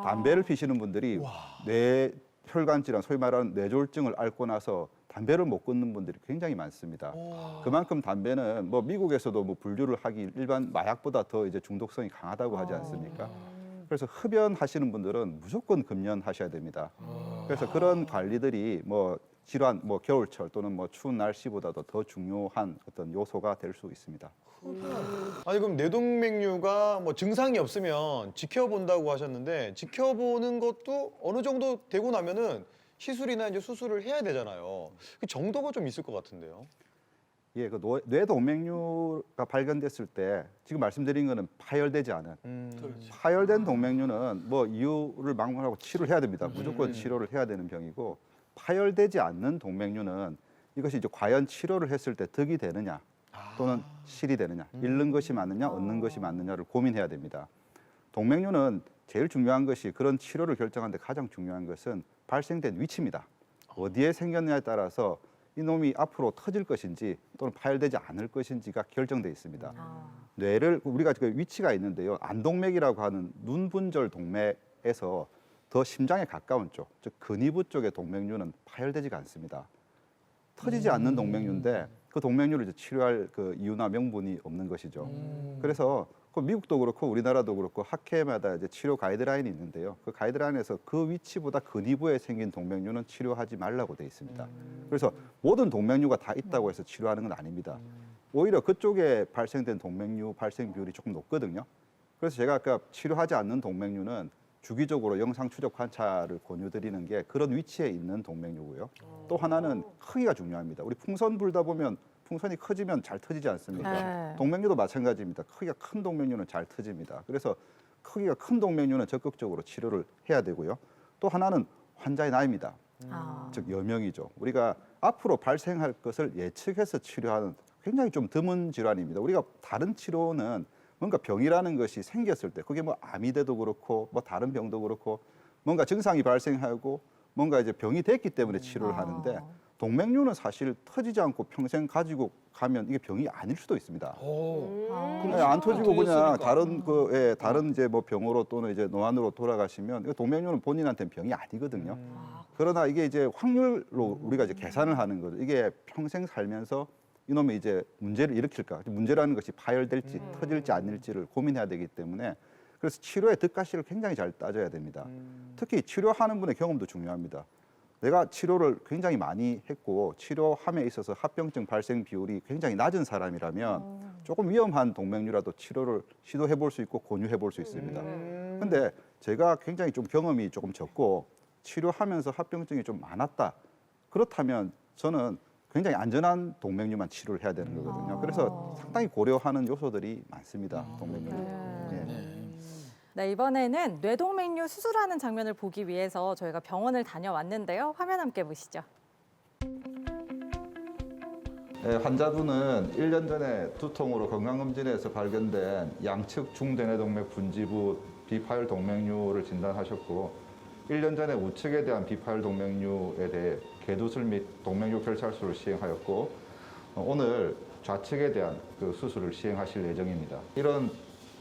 담배를 피시는 분들이 뇌혈관 질환, 소위 말하는 뇌졸중을 앓고 나서 담배를 못 끊는 분들이 굉장히 많습니다. 그만큼 담배는 뭐 미국에서도 뭐 분류를 하기 일반 마약보다 더 이제 중독성이 강하다고 하지 않습니까? 그래서 흡연하시는 분들은 무조건 금연하셔야 됩니다. 그래서 그런 관리들이 뭐 질환, 뭐 겨울철 또는 뭐 추운 날씨보다도 더 중요한 어떤 요소가 될 수 있습니다. 아니 그럼 뇌동맥류가 뭐 증상이 없으면 지켜본다고 하셨는데 지켜보는 것도 어느 정도 되고 나면은 시술이나 이제 수술을 해야 되잖아요. 그 정도가 좀 있을 것 같은데요. 예, 그 뇌동맥류가 발견됐을 때 지금 말씀드린 거는 파열되지 않은 파열된 동맥류는 뭐 이유를 막론하고 치료를 해야 됩니다. 무조건 치료를 해야 되는 병이고 파열되지 않는 동맥류는 이것이 이제 과연 치료를 했을 때 득이 되느냐 또는 실이 되느냐, 잃는 것이 맞느냐, 얻는 것이 맞느냐를 고민해야 됩니다. 동맥류는 제일 중요한 것이 그런 치료를 결정하는데 가장 중요한 것은 발생된 위치입니다. 어디에 생겼느냐에 따라서 이놈이 앞으로 터질 것인지 또는 파열되지 않을 것인지가 결정돼 있습니다. 뇌를 우리가 그 위치가 있는데요. 안동맥이라고 하는 눈분절 동맥에서 더 심장에 가까운 쪽, 즉 근위부 쪽의 동맥류는 파열되지가 않습니다. 터지지 않는 동맥류인데 그 동맥류를 이제 치료할 그 이유나 명분이 없는 것이죠. 그래서 그 미국도 그렇고 우리나라도 그렇고 학회마다 이제 치료 가이드라인이 있는데요. 그 가이드라인에서 그 위치보다 근위부에 생긴 동맥류는 치료하지 말라고 돼 있습니다. 그래서 모든 동맥류가 다 있다고 해서 치료하는 건 아닙니다. 오히려 그쪽에 발생된 동맥류 발생 비율이 조금 높거든요. 그래서 제가 아까 치료하지 않는 동맥류는 주기적으로 영상 추적 관찰을 권유드리는 게 그런 위치에 있는 동맥류고요. 또 하나는 크기가 중요합니다. 우리 풍선 불다 보면 풍선이 커지면 잘 터지지 않습니까? 네. 동맥류도 마찬가지입니다. 크기가 큰 동맥류는 잘 터집니다. 그래서 크기가 큰 동맥류는 적극적으로 치료를 해야 되고요. 또 하나는 환자의 나이입니다. 즉 여명이죠. 우리가 앞으로 발생할 것을 예측해서 치료하는 굉장히 좀 드문 질환입니다. 우리가 다른 치료는 뭔가 병이라는 것이 생겼을 때 그게 뭐 암이 돼도 그렇고 뭐 다른 병도 그렇고 뭔가 증상이 발생하고 뭔가 이제 병이 됐기 때문에 치료를 하는데 동맥류는 사실 터지지 않고 평생 가지고 가면 이게 병이 아닐 수도 있습니다. 안 터지고 그냥 다른 이제 뭐 병으로 또는 이제 노안으로 돌아가시면 이거 동맥류는 본인한테는 병이 아니거든요. 그러나 이게 이제 확률로 우리가 이제 계산을 하는 거죠. 이게 평생 살면서 이놈이 이제 문제를 일으킬까? 문제라는 것이 파열될지 터질지 아닐지를 고민해야 되기 때문에 그래서 치료의 득가시를 굉장히 잘 따져야 됩니다. 특히 치료하는 분의 경험도 중요합니다. 내가 치료를 굉장히 많이 했고 치료함에 있어서 합병증 발생 비율이 굉장히 낮은 사람이라면 조금 위험한 동맥류라도 치료를 시도해 볼 수 있고 권유해 볼 수 있습니다. 근데 제가 굉장히 좀 경험이 조금 적고 치료하면서 합병증이 좀 많았다. 그렇다면 저는 굉장히 안전한 동맥류만 치료를 해야 되는 거거든요. 그래서 상당히 고려하는 요소들이 많습니다. 동맥류. 네, 이번에는 뇌동맥류 수술하는 장면을 보기 위해서 저희가 병원을 다녀왔는데요. 화면 함께 보시죠. 네, 환자분은 1년 전에 두통으로 건강검진에서 발견된 양측 중대뇌동맥 분지부 비파열 동맥류를 진단하셨고 1년 전에 우측에 대한 비파열 동맥류에 대해 개두술 및 동맥류 결찰술을 시행하였고 오늘 좌측에 대한 그 수술을 시행하실 예정입니다. 이런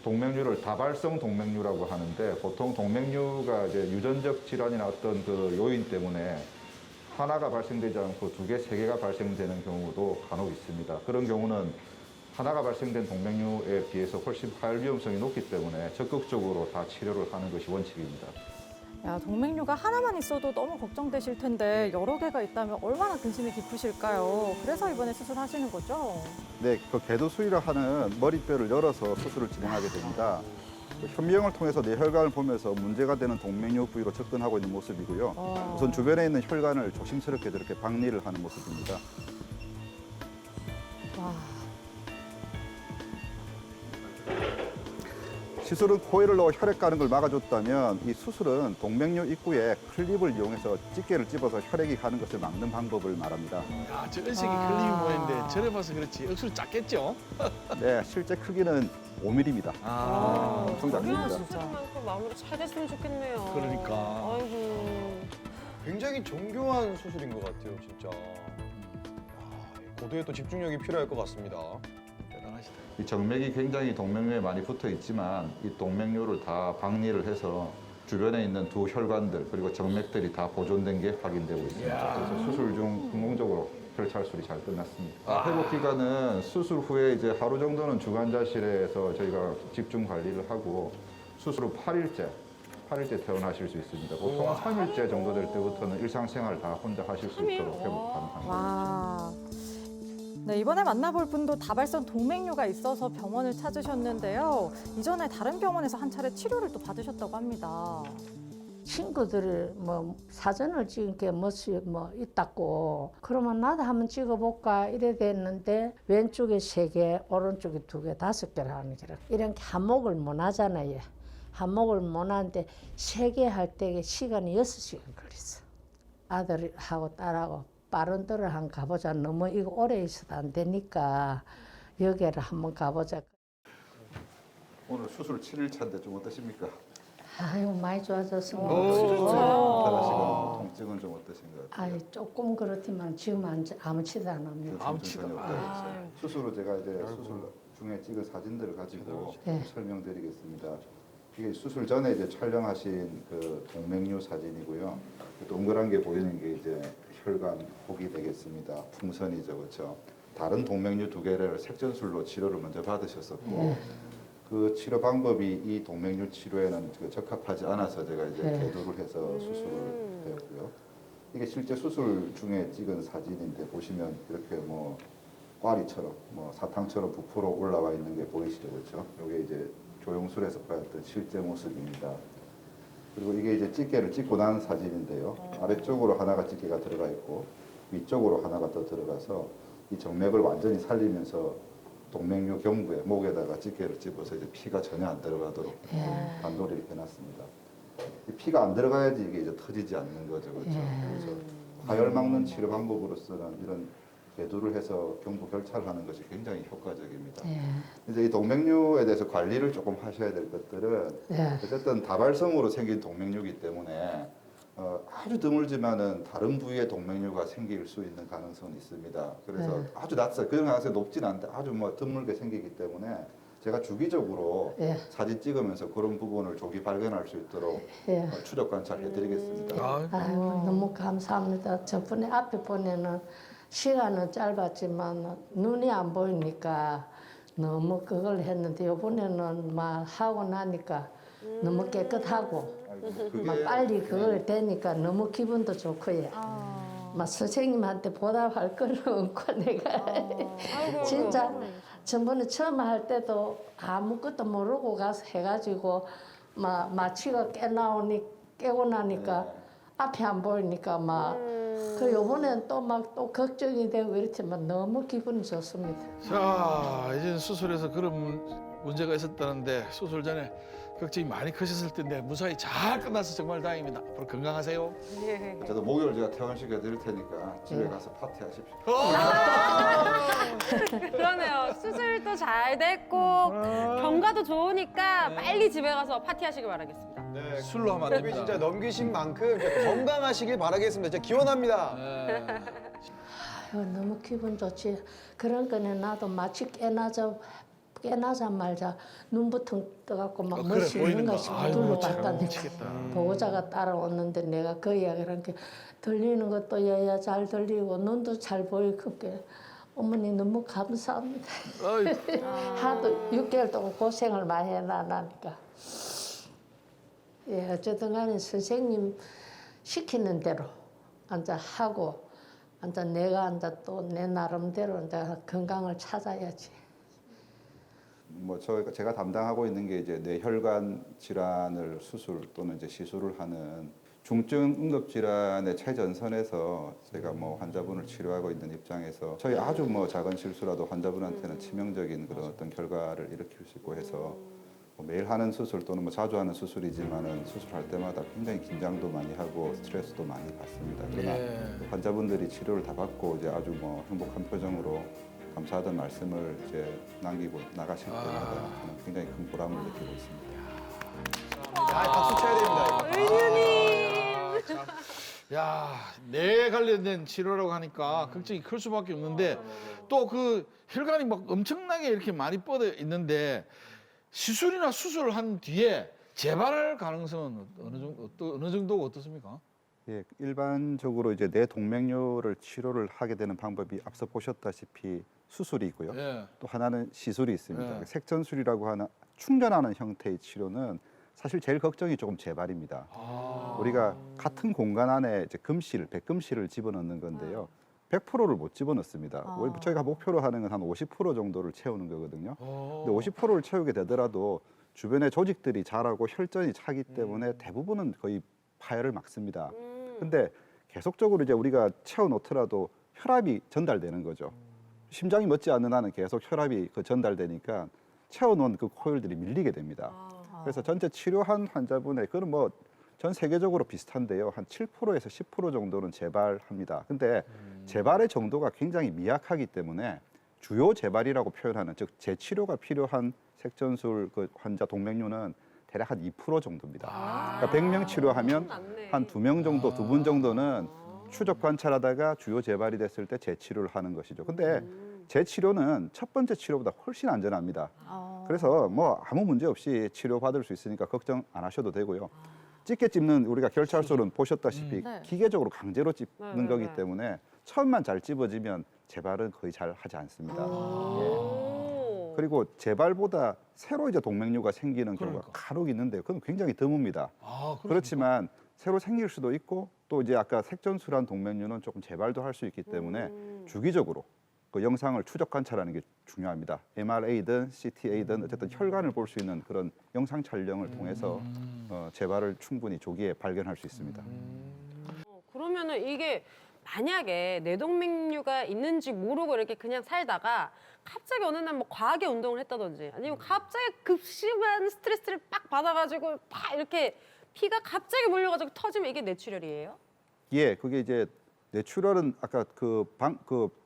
동맥류를 다발성 동맥류라고 하는데 보통 동맥류가 이제 유전적 질환이나 어떤 그 요인 때문에 하나가 발생되지 않고 두 개, 세 개가 발생되는 경우도 간혹 있습니다. 그런 경우는 하나가 발생된 동맥류에 비해서 훨씬 파열 위험성이 높기 때문에 적극적으로 다 치료를 하는 것이 원칙입니다. 야, 동맥류가 하나만 있어도 너무 걱정되실 텐데 여러 개가 있다면 얼마나 근심이 깊으실까요? 그래서 이번에 수술하시는 거죠? 네, 그 개두술이라 하는 머리뼈를 열어서 수술을 진행하게 됩니다. 현미경을 통해서 뇌혈관을 보면서 문제가 되는 동맥류 부위로 접근하고 있는 모습이고요. 우선 주변에 있는 혈관을 조심스럽게 저렇게 박리를 하는 모습입니다. 와. 시술은 코일로 혈액 가는 걸 막아줬다면 이 수술은 동맥류 입구에 클립을 이용해서 집게를 집어서 혈액이 가는 것을 막는 방법을 말합니다. 야, 저런 식의 클립이 보이는데 저래 봐서 그렇지 억수로 작겠죠? 네, 실제 크기는 5mm입니다. 엄청 작습니다. 수술만큼 마무리 잘 됐으면 좋겠네요. 그러니까. 아이고. 굉장히 정교한 수술인 것 같아요, 진짜. 고도의 또 집중력이 필요할 것 같습니다. 대단하시다. 이 정맥이 굉장히 동맥류에 많이 붙어 있지만 이 동맥류를 다 박리를 해서 주변에 있는 두 혈관들 그리고 정맥들이 다 보존된 게 확인되고 있습니다. 그래서 수술 중 성공적으로 결찰술이 잘 끝났습니다. 회복 기간은 수술 후에 이제 하루 정도는 주간자실에서 저희가 집중 관리를 하고 수술 후 8일째 퇴원하실 수 있습니다. 보통 3일째 정도 될 때부터는 일상생활 다 혼자 하실 수 있도록 회복 가능합니다. 와. 네, 이번에 만나볼 분도 다발성 동맥류가 있어서 병원을 찾으셨는데요. 이전에 다른 병원에서 한 차례 치료를 또 받으셨다고 합니다. 친구들이 뭐 사진을 찍은 게 뭐 있다고 그러면 나도 한번 찍어볼까 이래 됐는데 왼쪽에 3개, 오른쪽에 2개, 5개를 하는 거라 이런 게 한목을 못 하잖아요. 한목을 못 하는데 3개 할 때 시간이 6시간 걸렸어. 아들하고 딸하고 빠른 데를 한번 가보자. 너무 이거 오래 있어도 안 되니까 여기를 한번 가보자. 오늘 수술 7일차인데 좀 어떠십니까? 아유 많이 좋아졌습니다. 편하시고 통증은 좀 어떠신가요? 아유 조금 그렇지만 지금 아무치도 안 합니다. 아무치도 안 없어요. 수술로 제가 이제 수술 중에 찍은 사진들을 가지고 네. 설명드리겠습니다. 이게 수술 전에 이제 촬영하신 그 동맥류 사진이고요. 동그란 게 보이는 게 이제 혈관 혹이 되겠습니다. 풍선이죠, 그렇죠? 다른 동맥류 2개를 색전술로 치료를 먼저 받으셨었고 그 치료 방법이 이 동맥류 치료에는 적합하지 않아서 제가 이제 개도를 해서 수술을 했고요. 이게 실제 수술 중에 찍은 사진인데 보시면 이렇게 뭐 꽈리처럼 뭐 사탕처럼 부풀어 올라와 있는 게 보이시죠, 그렇죠? 이게 이제 조영술에서 보였던 실제 모습입니다. 그리고 이게 이제 집게를 찍고 난 사진인데요. 아래쪽으로 하나가 집게가 들어가 있고 위쪽으로 하나가 더 들어가서 이 정맥을 완전히 살리면서 동맥류 경부에 목에다가 집게를 집어서 이제 피가 전혀 안 들어가도록 반도를 이렇게 해놨습니다. 이 피가 안 들어가야지 이게 이제 터지지 않는 거죠, 그렇죠? 그래서 파열 막는 치료 방법으로서는 이런 배두를 해서 경부 결찰하는 것이 굉장히 효과적입니다. 이제 이 동맥류에 대해서 관리를 조금 하셔야 될 것들은 어쨌든 다발성으로 생긴 동맥류이기 때문에 아주 드물지만은 다른 부위에 동맥류가 생길 수 있는 가능성은 있습니다. 그래서 아주 낮아요. 그 가능성이 높진 않은데 아주 뭐 드물게 생기기 때문에 제가 주기적으로 사진 찍으면서 그런 부분을 조기 발견할 수 있도록 추적 관찰해드리겠습니다. 아이고, 너무 감사합니다. 저번에 앞에 보내는 시간은 짧았지만 눈이 안 보이니까 너무 그걸 했는데 이번에는 막 하고 나니까 너무 깨끗하고 막 빨리 그걸 되니까 너무 기분도 좋고요. 막 선생님한테 보답할 거는 없고 내가 진짜 전번에 처음 할 때도 아무것도 모르고 가서 해가지고 막 마취가 깨고 나니까 앞이 안 보이니까 막 그 요번엔 또 막 또 걱정이 되고 이렇지만 너무 기분이 좋습니다. 자, 이제 수술해서 그런 문제가 있었다는데 수술 전에 걱정이 많이 크셨을 텐데 무사히 잘 끝나서 정말 다행입니다. 앞으로 건강하세요. 저도 목요일 제가 퇴원시켜 드릴 테니까 집에 가서 파티하십시오. 그러네요. 수술도 잘 됐고 경과도 좋으니까 빨리 집에 가서 파티하시길 바라겠습니다. 네, 술로 하면 안 여기 됩니다. 진짜 넘기신 만큼 이제 건강하시길 바라겠습니다. 진짜 기원합니다. 아유, 너무 기분 좋지. 그런 거는 나도 마치 깨나자마자 눈부터 떠갖고 막 그래, 멋이 보이는 있는 거. 것이 아이고, 둘러봤다니까. 미치겠다. 보호자가 따라오는데 내가 그 이야기를 게 들리는 것도 여야 잘 들리고 눈도 잘 보이고 게 어머니 너무 감사합니다. 하도 6개월 동안 고생을 많이 해놔니까. 예, 어쨌든 간에 선생님 시키는 대로 앉아 하고 앉아 내가 앉아 또 내 나름대로 이제 건강을 찾아야지. 뭐 제가 담당하고 있는 게 이제 뇌혈관 질환을 수술 또는 이제 시술을 하는 중증 응급 질환의 최전선에서 제가 뭐 환자분을 치료하고 있는 입장에서 저희 아주 뭐 작은 실수라도 환자분한테는 치명적인 그런 어떤 결과를 일으킬 수 있고 해서 뭐 매일 하는 수술 또는 뭐 자주 하는 수술이지만은 수술할 때마다 굉장히 긴장도 많이 하고 스트레스도 많이 받습니다. 그러나 환자분들이 치료를 다 받고 이제 아주 뭐 행복한 표정으로 감사하다는 말씀을 이제 남기고 나가실 때마다 저는 굉장히 큰 보람을 느끼고 있습니다. 박수 쳐야 됩니다. 야, 뇌 관련된 치료라고 하니까 걱정이 클 수밖에 없는데 또 그 혈관이 막 엄청나게 이렇게 많이 뻗어 있는데 시술이나 수술을 한 뒤에 재발할 가능성은 어느 정도 어떻습니까? 예, 일반적으로 이제 뇌 동맥류를 치료를 하게 되는 방법이 앞서 보셨다시피 수술이 있고요. 또 하나는 시술이 있습니다. 색전술이라고 하는 충전하는 형태의 치료는 사실 제일 걱정이 조금 재발입니다. 우리가 같은 공간 안에 이제 금실, 백금실을 집어넣는 건데요. 100%를 못 집어넣습니다. 저희가 목표로 하는 건 한 50% 정도를 채우는 거거든요. 근데 50%를 채우게 되더라도 주변에 조직들이 자라고 혈전이 차기 때문에 대부분은 거의 파열을 막습니다. 근데 계속적으로 이제 우리가 채워놓더라도 혈압이 전달되는 거죠. 심장이 멎지 않는 한은 계속 혈압이 전달되니까 채워놓은 그 코일들이 밀리게 됩니다. 그래서 전체 치료한 환자분의 그건 뭐 전 세계적으로 비슷한데요. 한 7%에서 10% 정도는 재발합니다. 근데 재발의 정도가 굉장히 미약하기 때문에 주요 재발이라고 표현하는 즉 재치료가 필요한 색전술 그 환자 동맥류는 대략 한 2% 정도입니다. 그러니까 100명 치료하면 한 2명 정도, 2분 정도는 추적 관찰하다가 주요 재발이 됐을 때 재치료를 하는 것이죠. 근데 재치료는 첫 번째 치료보다 훨씬 안전합니다. 그래서 뭐 아무 문제 없이 치료받을 수 있으니까 걱정 안 하셔도 되고요. 집게 찝는 우리가 결찰술은 보셨다시피 기계적으로 강제로 찝는 거기 때문에 처음만 잘 찝어지면 재발은 거의 잘 하지 않습니다. 예. 그리고 재발보다 새로 이제 동맥류가 생기는 경우가 간혹 있는데 그건 굉장히 드뭅니다. 그렇지만 새로 생길 수도 있고 또 이제 아까 색전술한 동맥류는 조금 재발도 할 수 있기 때문에 주기적으로 그 영상을 추적 관찰하는 게 중요합니다. MRA든 CTA든 어쨌든 혈관을 볼 수 있는 그런 영상 촬영을 통해서 재발을 충분히 조기에 발견할 수 있습니다. 그러면은 이게 만약에 뇌동맥류가 있는지 모르고 이렇게 그냥 살다가 갑자기 어느 날 뭐 과하게 운동을 했다든지 아니면 갑자기 급심한 스트레스를 빡 받아가지고 팍 이렇게 피가 갑자기 몰려가지고 터지면 이게 뇌출혈이에요? 예, 그게 이제 뇌출혈은 아까 그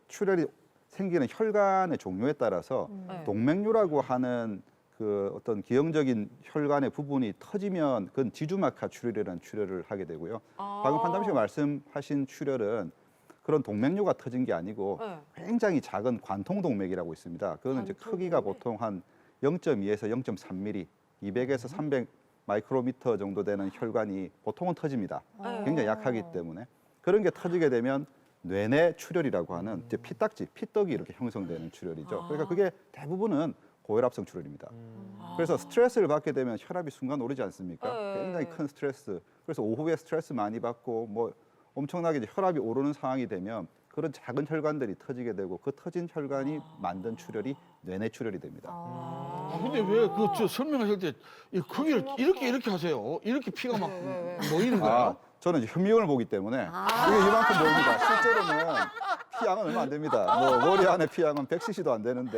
출혈이 생기는 혈관의 종류에 따라서 네. 동맥류라고 하는 그 어떤 기형적인 혈관의 부분이 터지면 그건 지주막하 출혈이라는 출혈을 하게 되고요. 방금 판담 씨가 말씀하신 출혈은 그런 동맥류가 터진 게 아니고 네. 굉장히 작은 관통동맥이라고 있습니다. 그거는 이제 크기가 관통동맥. 보통 한 0.2에서 0.3mm, 200에서 300 마이크로미터 정도 되는 혈관이 보통은 터집니다. 굉장히 약하기 때문에 그런 게 터지게 되면 뇌내 출혈이라고 하는 이제 피딱지, 피떡이 이렇게 형성되는 출혈이죠. 그러니까 그게 대부분은 고혈압성 출혈입니다. 그래서 스트레스를 받게 되면 혈압이 순간 오르지 않습니까? 네. 굉장히 큰 스트레스. 그래서 오후에 스트레스 많이 받고 뭐 엄청나게 이제 혈압이 오르는 상황이 되면 그런 작은 혈관들이 터지게 되고 그 터진 혈관이 만든 출혈이 뇌내 출혈이 됩니다. 근데 왜 그 저 설명하실 때 이 크기를 이렇게 하세요? 이렇게 피가 막 모이는 거야? 저는 이제 현미경을 보기 때문에 이게 이만큼 보입니다. 실제로는 피양은 얼마 안 됩니다. 뭐 머리 안에 피양은 100cc도 안 되는데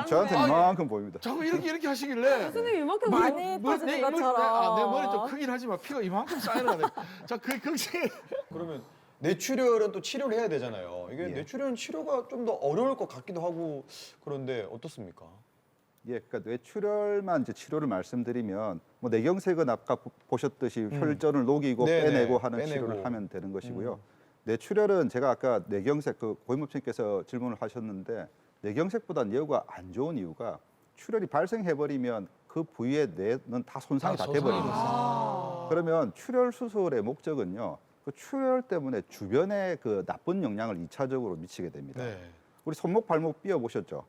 저한테 이만큼 보입니다. 자꾸 이렇게 하시길래 선생님 이만큼 많이 터지는 것처럼. 내 머리 좀 크긴 하지만 피가 이만큼 쌓이는 거 같아요. 자, 그 걱정이 그러면 뇌출혈은 또 치료를 해야 되잖아요. 이게 예. 뇌출혈 치료가 좀 더 어려울 것 같기도 하고 그런데 어떻습니까? 예, 그러니까 뇌출혈만 이제 치료를 말씀드리면 뭐 뇌경색은 아까 보셨듯이 혈전을 녹이고 네네, 빼내고 하는 빼내고. 치료를 하면 되는 것이고요. 뇌출혈은 제가 아까 뇌경색 그 고임업체님께서 질문을 하셨는데 뇌경색보다는 여우가 안 좋은 이유가 출혈이 발생해버리면 그 부위의 뇌는 다 손상이 다 돼버립니다. 그러면 출혈 수술의 목적은요. 그 출혈 때문에 주변에 그 나쁜 영향을 2차적으로 미치게 됩니다. 네. 우리 손목 발목 삐어 보셨죠?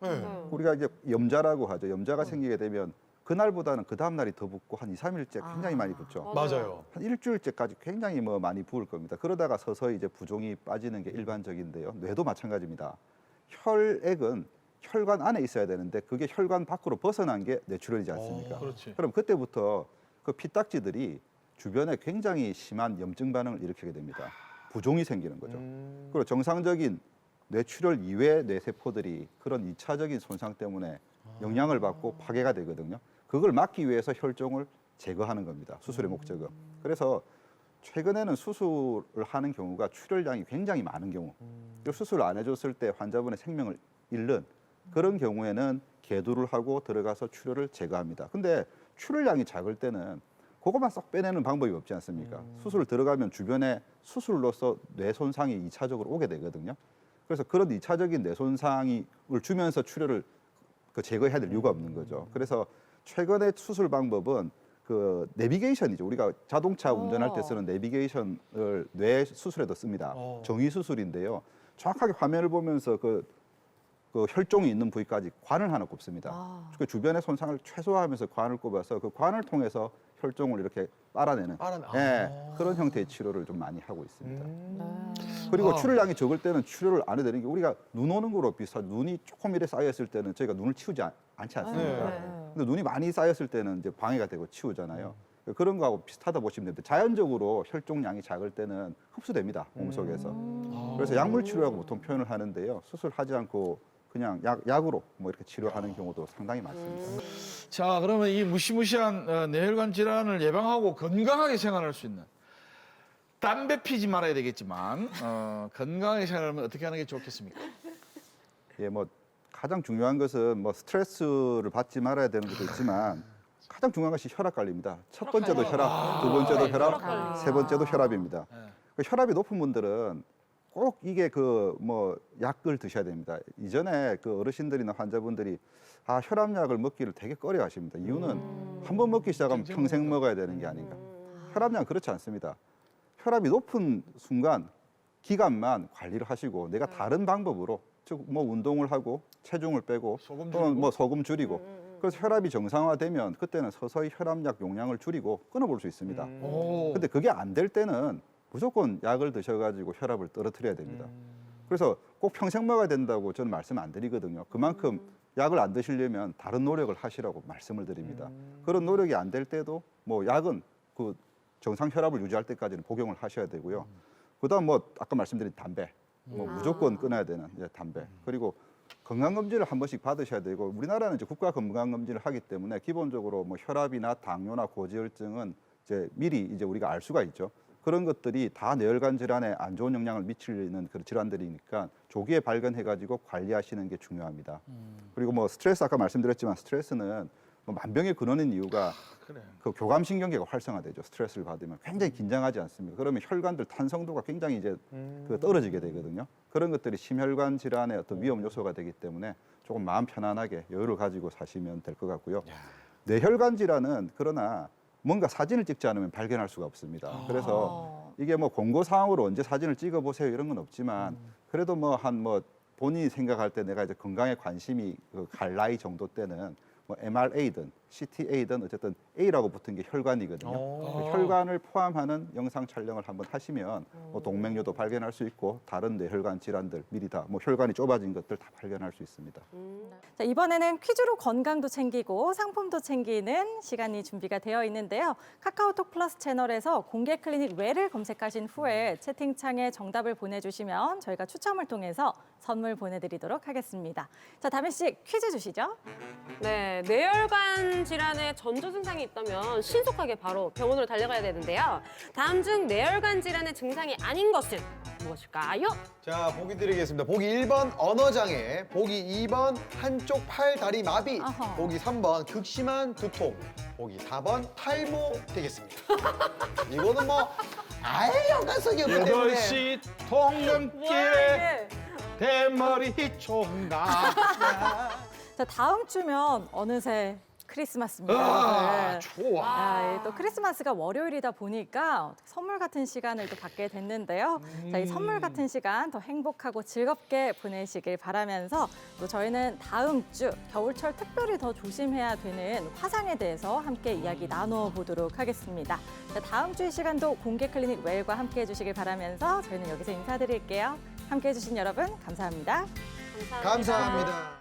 우리가 이제 염자라고 하죠. 염자가 생기게 되면 그날보다는 그 다음 날이 더 붓고 한 2, 3일째 굉장히 많이 붓죠. 맞아요. 한 일주일째까지 굉장히 뭐 많이 부을 겁니다. 그러다가 서서히 이제 부종이 빠지는 게 일반적인데요. 뇌도 마찬가지입니다. 혈액은 혈관 안에 있어야 되는데 그게 혈관 밖으로 벗어난 게 뇌출혈이지 않습니까? 그렇지. 그럼 그때부터 그 피딱지들이 주변에 굉장히 심한 염증 반응을 일으키게 됩니다. 부종이 생기는 거죠. 그리고 정상적인 뇌출혈 이외의 뇌세포들이 그런 2차적인 손상 때문에 영향을 받고 파괴가 되거든요. 그걸 막기 위해서 혈종을 제거하는 겁니다. 수술의 목적은. 그래서 최근에는 수술을 하는 경우가 출혈량이 굉장히 많은 경우, 그 수술을 안 해줬을 때 환자분의 생명을 잃는 그런 경우에는 계두를 하고 들어가서 출혈을 제거합니다. 근데 출혈량이 작을 때는 그것만 쏙 빼내는 방법이 없지 않습니까? 수술 들어가면 주변에 수술로서 뇌 손상이 2차적으로 오게 되거든요. 그래서 그런 2차적인 뇌 손상을 주면서 출혈을 제거해야 될 이유가 없는 거죠. 그래서 최근의 수술 방법은 그 내비게이션이죠. 우리가 자동차 운전할 때 쓰는 내비게이션을 뇌 수술에도 씁니다. 정의 수술인데요. 정확하게 화면을 보면서 그 혈종이 있는 부위까지 관을 하나 꼽습니다. 그 주변의 손상을 최소화하면서 관을 꼽아서 그 관을 통해서 혈종을 이렇게 빨아내는 그런 형태의 치료를 좀 많이 하고 있습니다. 그리고 출혈량이 적을 때는 출혈을 안 해도 되는 게 우리가 눈 오는 거로 비슷하죠. 눈이 조금 이래 쌓였을 때는 저희가 눈을 치우지 않지 않습니까? 근데 눈이 많이 쌓였을 때는 이제 방해가 되고 치우잖아요. 그런 거하고 비슷하다 보시면 됩니다. 자연적으로 혈종량이 작을 때는 흡수됩니다. 몸속에서. 그래서 약물 치료라고 보통 표현을 하는데요. 수술하지 않고 그냥 약으로 뭐 이렇게 치료하는 경우도 상당히 많습니다. 자, 그러면 이 무시무시한 뇌혈관 질환을 예방하고 건강하게 생활할 수 있는 담배 피지 말아야 되겠지만 건강하게 생활하면 어떻게 하는 게 좋겠습니까? 예, 뭐 가장 중요한 것은 뭐 스트레스를 받지 말아야 되는 것도 있지만 가장 중요한 것이 혈압 관리입니다. 첫 번째도 혈압, 두 번째도 혈압, 세 번째도 혈압입니다. 그 혈압이 높은 분들은 꼭 이게 그 뭐 약을 드셔야 됩니다. 이전에 그 어르신들이나 환자분들이 혈압약을 먹기를 되게 꺼려하십니다. 이유는 한 번 먹기 시작하면 평생 먹어야 되는 게 아닌가. 혈압약은 그렇지 않습니다. 혈압이 높은 순간 기간만 관리를 하시고 내가 다른 방법으로 즉 뭐 운동을 하고 체중을 빼고 또는 뭐 소금 줄이고 그래서 혈압이 정상화되면 그때는 서서히 혈압약 용량을 줄이고 끊어볼 수 있습니다. 근데 그게 안 될 때는 무조건 약을 드셔가지고 혈압을 떨어뜨려야 됩니다. 그래서 꼭 평생 먹어야 된다고 저는 말씀 안 드리거든요. 그만큼 약을 안 드시려면 다른 노력을 하시라고 말씀을 드립니다. 그런 노력이 안 될 때도 뭐 약은 그 정상 혈압을 유지할 때까지는 복용을 하셔야 되고요. 그다음 뭐 아까 말씀드린 담배, 뭐 무조건 끊어야 되는 이제 담배. 그리고 건강검진을 한 번씩 받으셔야 되고 우리나라는 이제 국가 건강검진을 하기 때문에 기본적으로 뭐 혈압이나 당뇨나 고지혈증은 이제 미리 이제 우리가 알 수가 있죠. 그런 것들이 다 뇌혈관 질환에 안 좋은 영향을 미치는 그런 질환들이니까 조기에 발견해가지고 관리하시는 게 중요합니다. 그리고 뭐 스트레스 아까 말씀드렸지만 스트레스는 뭐 만병의 근원인 이유가 그래. 그 교감신경계가 활성화되죠. 스트레스를 받으면 굉장히 긴장하지 않습니까? 그러면 혈관들 탄성도가 굉장히 이제 그 떨어지게 되거든요. 그런 것들이 심혈관 질환의 어떤 위험 요소가 되기 때문에 조금 마음 편안하게 여유를 가지고 사시면 될 것 같고요. 뇌혈관 질환은 그러나 뭔가 사진을 찍지 않으면 발견할 수가 없습니다. 그래서 이게 뭐 공고사항으로 언제 사진을 찍어보세요 이런 건 없지만 그래도 뭐 본인이 생각할 때 내가 이제 건강에 관심이 갈 나이 정도 때는 뭐 MRA든 CTA든 어쨌든 A라고 붙은 게 혈관이거든요. 혈관을 포함하는 영상 촬영을 한번 하시면 뭐 동맥류도 발견할 수 있고 다른 뇌혈관 질환들 미리 다 뭐 혈관이 좁아진 것들 다 발견할 수 있습니다. 자, 이번에는 퀴즈로 건강도 챙기고 상품도 챙기는 시간이 준비가 되어 있는데요. 카카오톡 플러스 채널에서 공개 클리닉 외를 검색하신 후에 채팅창에 정답을 보내주시면 저희가 추첨을 통해서 선물 보내드리도록 하겠습니다. 자, 다미 씨 퀴즈 주시죠. 네, 뇌혈관 질환에 전조 증상이 있다면 신속하게 바로 병원으로 달려가야 되는데요. 다음 중 뇌혈관 질환의 증상이 아닌 것은 무엇일까요? 자, 보기 드리겠습니다. 보기 1번 언어장애, 보기 2번 한쪽 팔, 다리 마비, 아하. 보기 3번 극심한 두통, 보기 4번 탈모 되겠습니다. 이거는 뭐 아예 연관성이 없기 때문에 8시 통근길에 대머리 총각. 자, 다음 주면 어느새 크리스마스입니다. 아, 네. 좋아. 아, 또 크리스마스가 월요일이다 보니까 선물 같은 시간을 또 갖게 됐는데요. 자, 이 선물 같은 시간 더 행복하고 즐겁게 보내시길 바라면서 또 저희는 다음 주 겨울철 특별히 더 조심해야 되는 화상에 대해서 함께 이야기 나눠보도록 하겠습니다. 자, 다음 주의 시간도 공개 클리닉 웰과 함께 해주시길 바라면서 저희는 여기서 인사드릴게요. 함께 해주신 여러분 감사합니다. 감사합니다.